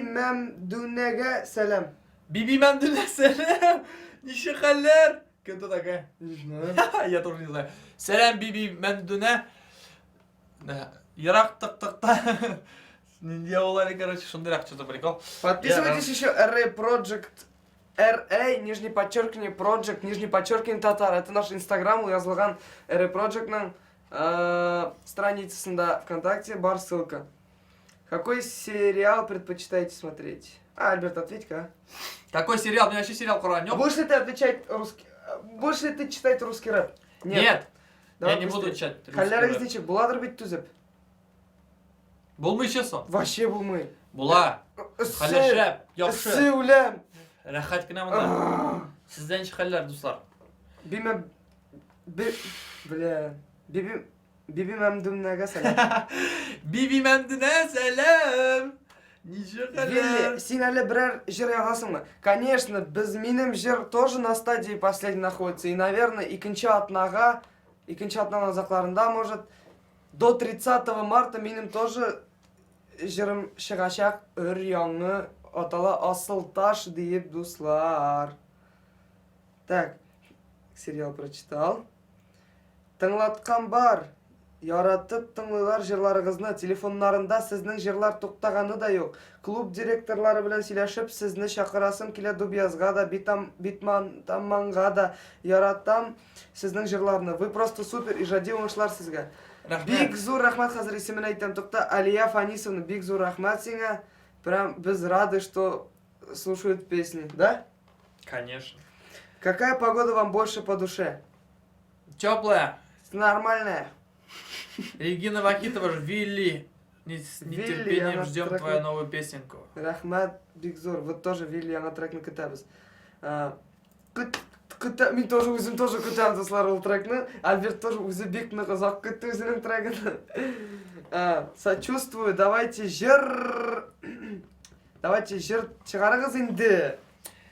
Мемдунеге селям. Биби Мендуне селям. Ниши халлер. Кто такая? Не знаю. Я тоже не знаю. Селям Биби Мендуне. Ярак так. Не делали, короче, шундырак, что-то прикол. Подписывайтесь еще RA Project. RA, нижнее подчеркивание, Project, нижнее подчеркивание, Татар. Это наш инстаграм, уязылған RA Project'ның страницасында ВКонтакте, бар ссылка. Какой сериал предпочитаете смотреть? Альберт, ответь-ка. Какой сериал? Мне вообще сериал Куранёк. Будешь ли ты отвечать русский... Будешь ли ты читать русский рэп? Нет. Давай Я не буду быстрее. читать русский Халляра рэп. издечек, буладыр бит түзіп. Болмый чесон. Вообще булмый. Була. Халляшап. Ісі Япшы. үлем. Рахат кіна мына. Сізден халляр, дуслар. Биме... Бля... Биби Мемдунеге сәлем. Биби Мендуне селям. Ниши Вилли, халляр. сен әлі бірер жыр язасың ба? Конечно, минем жыр тоже на стадии последней находится. И, наверное, икінші атнаға зақларында, может, до 30 марта минем тоже жырым шығашақ өр яңы атала асыл таш дейіп дуслар. Так, сериал прочитал. Тыңлатқан бар. Яратып тыңлылар жырларыгызны. Телефоннарында сезнең жырлар туктаганы да юк. Клуб директорлары белән сөйләшеп, сезне чакырасым килә Дубъязга да, Битманга да. Яратам сезнең жырларны. Вы просто супер, иҗади уңышлар сезгә. Бик зур рәхмәт, хәзер исемен әйтәм. Тукта, Алия Фанисовна, бик зур рәхмәт сиңа. Прям без рады, что слушают песни, да? Конечно. Какая погода вам больше по душе? Теплая. Нормальная. Регина Вахитова же, Вилли. С Вилли, нетерпением она ждем трек- твою новую песенку. Рахмат Бигзур, вот тоже Вилли, она трекны кітабыз. Мен тоже өзім тоже күтәм достар ол трекны. Альберт тоже өзі бекні қызақ күтті өзінің трегін. Сочувствую, давайте жыр шығарыңыз енді.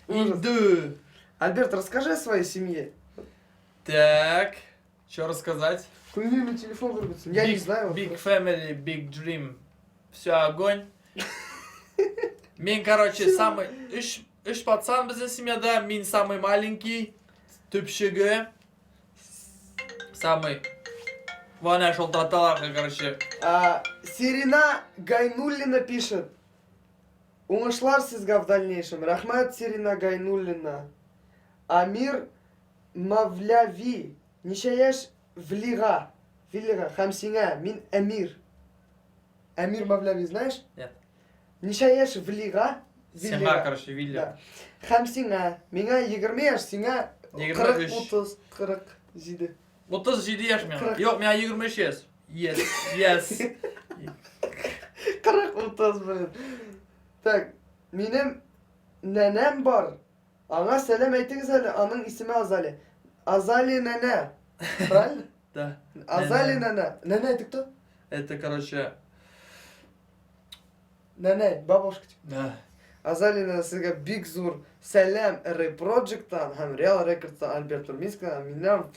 Инду. Альберт, расскажи о своей семье. Так, что рассказать? Кульми телефон вырубится. Я не знаю. Big family, big dream. Все огонь. Мен, короче, самый... Үш пацан біздің семьяда. Мен самый маленький. Түпшігі. Самый... Ваня шолтраталарға, короче. Серина Гайнуллина пишет. Уңышлар сезгә в дальнейшем. Рахмат, Серина Гайнуллина. Амир Мавляви. Ничә яшь Влига. Һәм сиңа мин Амир. Амир Мавляви, знаешь? Нет. Ничә яшь Влига. Сиңа, короче, Вилли. Да. Һәм сиңа. Миңа 20 яшь, сиңа 23. 40, 30, 47. 37 яш мен. Yok, мен 23 яш. Yes. 40, 30, блин. Так, минем нәнәм бар. Аңа сәлем әйтегез әле, аның исеме Азали. Азали нәнә. Правильно? Да. Азали нәнә. Нәнә это кто? Это, короче... Нәнә, бабушка. Да. Азали нәнә сезгә бик зур сәлем RA Project'тан һәм Real Records'тан Альберт Турминскийдан миннән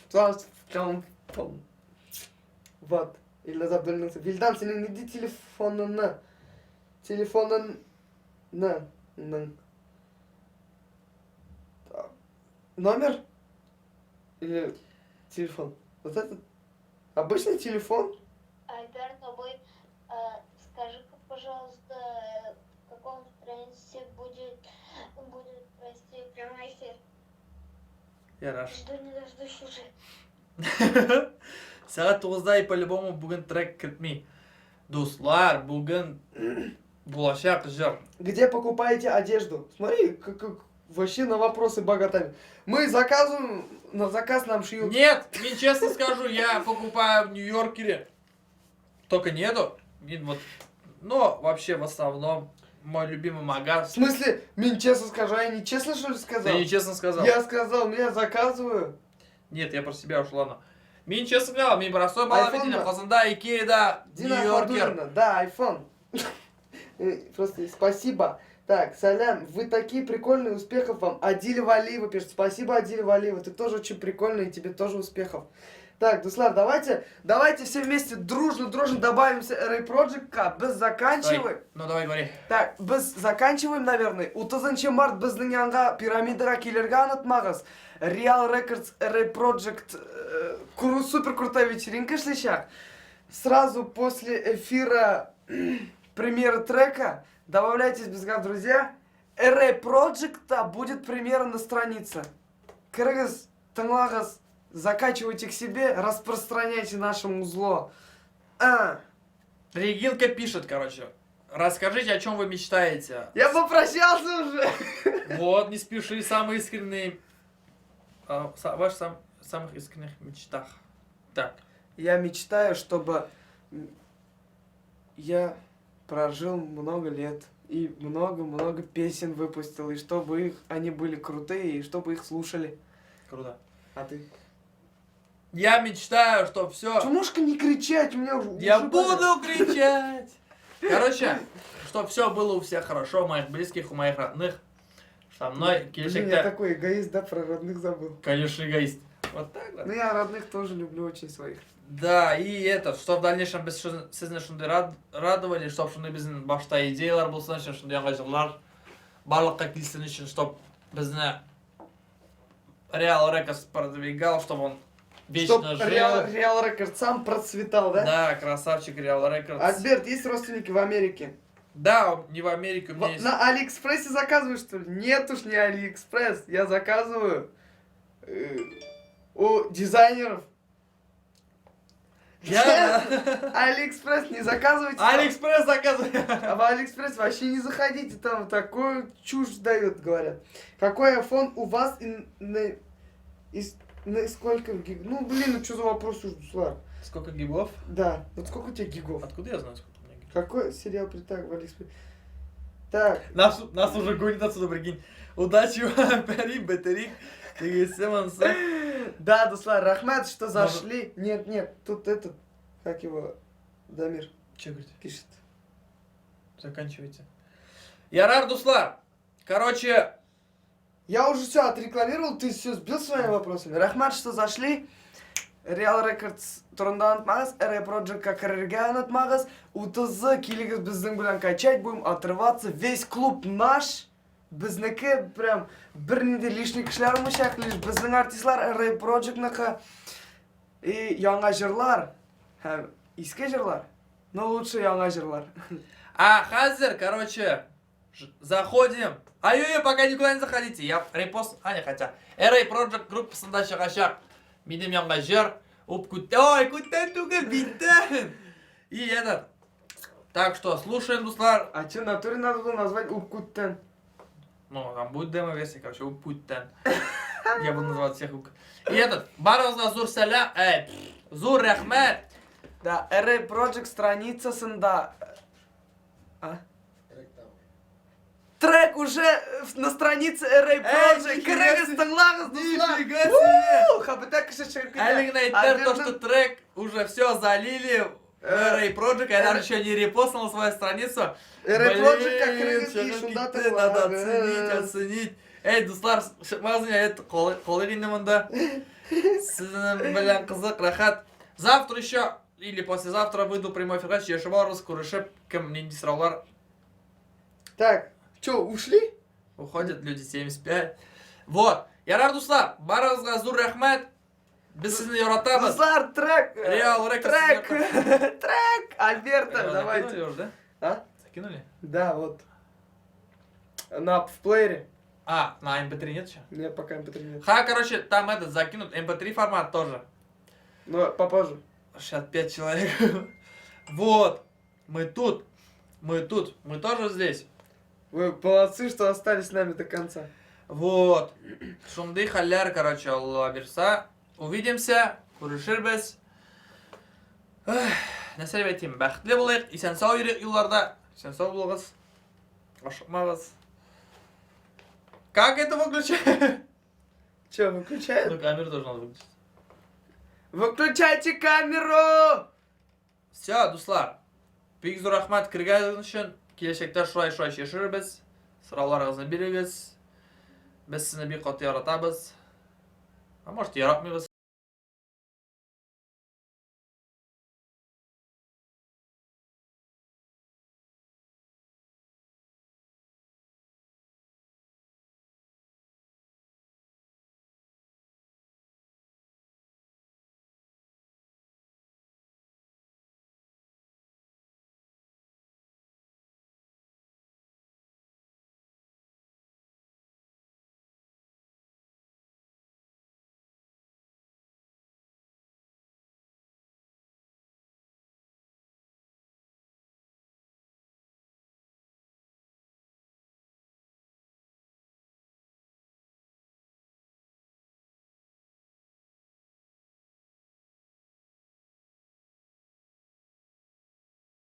вот. Илназ Абдуллин. Вилдан, синең нинди телефонын номер или телефон? Вот этот обычный телефон. Альберт, скажи-ка, пожалуйста, в каком странице будет провести прямой эфир? Яраш. Жду не дождусь уже. Сағат 9-да и по-любому бүгін трек кіртмей. Достар, бүгін болашақ жыр. Где покупаете одежду? Смотри, как вообще на вопросы богатами. Мы заказываем, на заказ нам шьют. Нет, мне честно скажу, я покупаю в Нью-Йоркере. Только нету. И вот, но вообще в основном мой любимый В магаз. смысле, мне честно скажу, а я не честно что ли сказал? Ты нечестно сказал. Я сказал, я заказываю. Нет, я про себя уж, ладно. Мне честно сказал, мне простой балл iPhone, видели. да. Хазанда, Икеда, Дина Нью-Йоркер. Ахмадуллина, да, iPhone. Просто спасибо. Так, Салям, вы такие прикольные, успехов вам. Адиль Валиева пишет, спасибо, Адиль Валиева, ты тоже очень прикольный, и тебе тоже успехов. Так, Дуслар, давайте все вместе дружно добавимся Ray Project, без заканчиваем. Ну давай говори. Так, біз заканчиваем, наверное. 30 март біздің янға пирамидаға келерге анытмағыз. Real Records, Ray Project, супер крутая вечеринка шлещак. Сразу после эфира премьеры трека добавляйтесь бізға, друзья. Ray Project будет премьера на странице. Кыргыз, тыңлағыз, закачивайте к себе, распространяйте нашему зло. Регинка пишет, короче. Расскажите, о чем вы мечтаете. Я попрощался уже. Вот, не спеши, самые искренние... Ваших самых искренних мечтах. Так. Я мечтаю, чтобы я прожил много лет и много-много песен выпустил, и чтобы они были крутые, и чтобы их слушали. Круто. А ты? Я мечтаю, что все... Чумушка, не кричать, у меня уже... Я уши буду кричать! Короче, чтобы все было у всех хорошо, у моих близких, у моих родных. Со мной, болят. Блин, я Киришек, такой эгоист, да, про родных забыл. конечно, эгоист. Вот так Ну вот. я родных тоже люблю очень своих. Да, и это, что в дальнейшем без сізні шундай радовали, чтобы шундай біздің башта идеялар болсын, шундай аңғажылар барлыққа келсін үшін, чтобы бізді Real Records продвигал, чтобы он Чтоб вечно жил. Real Records сам процветал, да? Да, красавчик Real Records. Альберт, есть родственники в Америке? Да, не в Америке, у меня есть... На Алиэкспрессе заказываешь, что ли? Нет уж, не Алиэкспресс. Я заказываю у дизайнеров. Я... Алиэкспресс не заказывайте. Алиэкспресс заказывай. А в Алиэкспресс вообще не заходите, там такую чушь дают, говорят. Какой iPhone у вас и на сколько гиг? Ну, блин, ну что за вопрос уже, Дуслар? Сколько гигов? Да, вот сколько у тебя гигов? Откуда я знаю, сколько у меня гигов? Какой сериал притак в Алиэкспресс? Так, Нас уже гонит отсюда, прикинь. Удачи вам, пари, батарик. да, Дуслар, Рахмат, что зашли. Нет, тут этот, как его, Дамир Че говорите? пишет. Заканчивайте. Ярар Дуслар. Короче, Я уже все отрекламировал, ты все сбил своими вопросами. Рахмат, что зашли. Real Records турында анытмағыз, Ray Project как анытмағыз. УТЗ келігіз біздің білен качать будем, отрываться. Весь клуб наш. Біздікі прям бір неде лишний кішілер мұшақ лиш. Біздің артистлар Ray Project-ныкі. И яңа жырлар. Һәм иске жырлар. Но лучше яңа жырлар. а хазер, короче, заходим. Ай-ой-ой, пока никуда не заходите. Я репост, не хотя. Ray Project группасында шығашақ. Менің яңа жыр. Ой, күттен түгіл, биттен. И этот. Так что, слушаем, Дуслар. А че, натуре надо было назвать Упкуттен? Ну, там будет демо-версия, короче, Упуттен. Я буду называть всех Ук. И этот, барыңызға зур сәлем, зур рахмет. Да, Ray Project страницасында. А? Трек уже на странице Ray Project. Кыргыз тыңлаңыз, Дуслар. Нифига себе. Хабытак кіші Әлігін айттар, то, что трек уже все залили в Ray Project, я даже еще не репостнул на свою страницу. Ray Project как Блин, кыргыз чего ишунда китте, надо тыңлаңыз. оценить. Эй, Дуслар, шықмағызын, қолығын мұнда. Сіздің білән қызық, рахат. Завтра еще, или послезавтра выйду прямой эфир, еще барыз көрішіп, кім ненде сұраулар Так, что, ушли? уходят, люди 75. Вот, ярар Дуслар, барыңызға зур рахмет. Біз сізді яратамыз. Дуслар, трек. Real Records. Трек. Трек. Альберта, Закинули давайте. уже, да? А? Закинули? Да, вот. В плеере. А, на MP3 нет еще? Нет, пока MP3 нет. Короче, там это закинут MP3 формат тоже. Но попозже. Сейчас 5 человек. Вот. Мы тут. Мы тоже здесь. Вы молодцы, что остались с нами до конца. Вот. Шундай халляр, короче, Аллах берса. Увидимся. Görüşürüz. Ne söyleyeyim eteyim? Бәхетле булыйк. Исән сау йөрик юлларда. Исән сау булыгыз. Ашыкмагыз. Как это выключать? Че, выключает? Ну, камеру тоже надо выключить. Выключайте камеру! Все, дуслар. Бик зур рахмат кергәнегез өчен. Киләчәктә шулай яшәрбез. Сорауларыгызны бирегез. Без сезне бик каты яратабыз. А может, яратмыйбыз.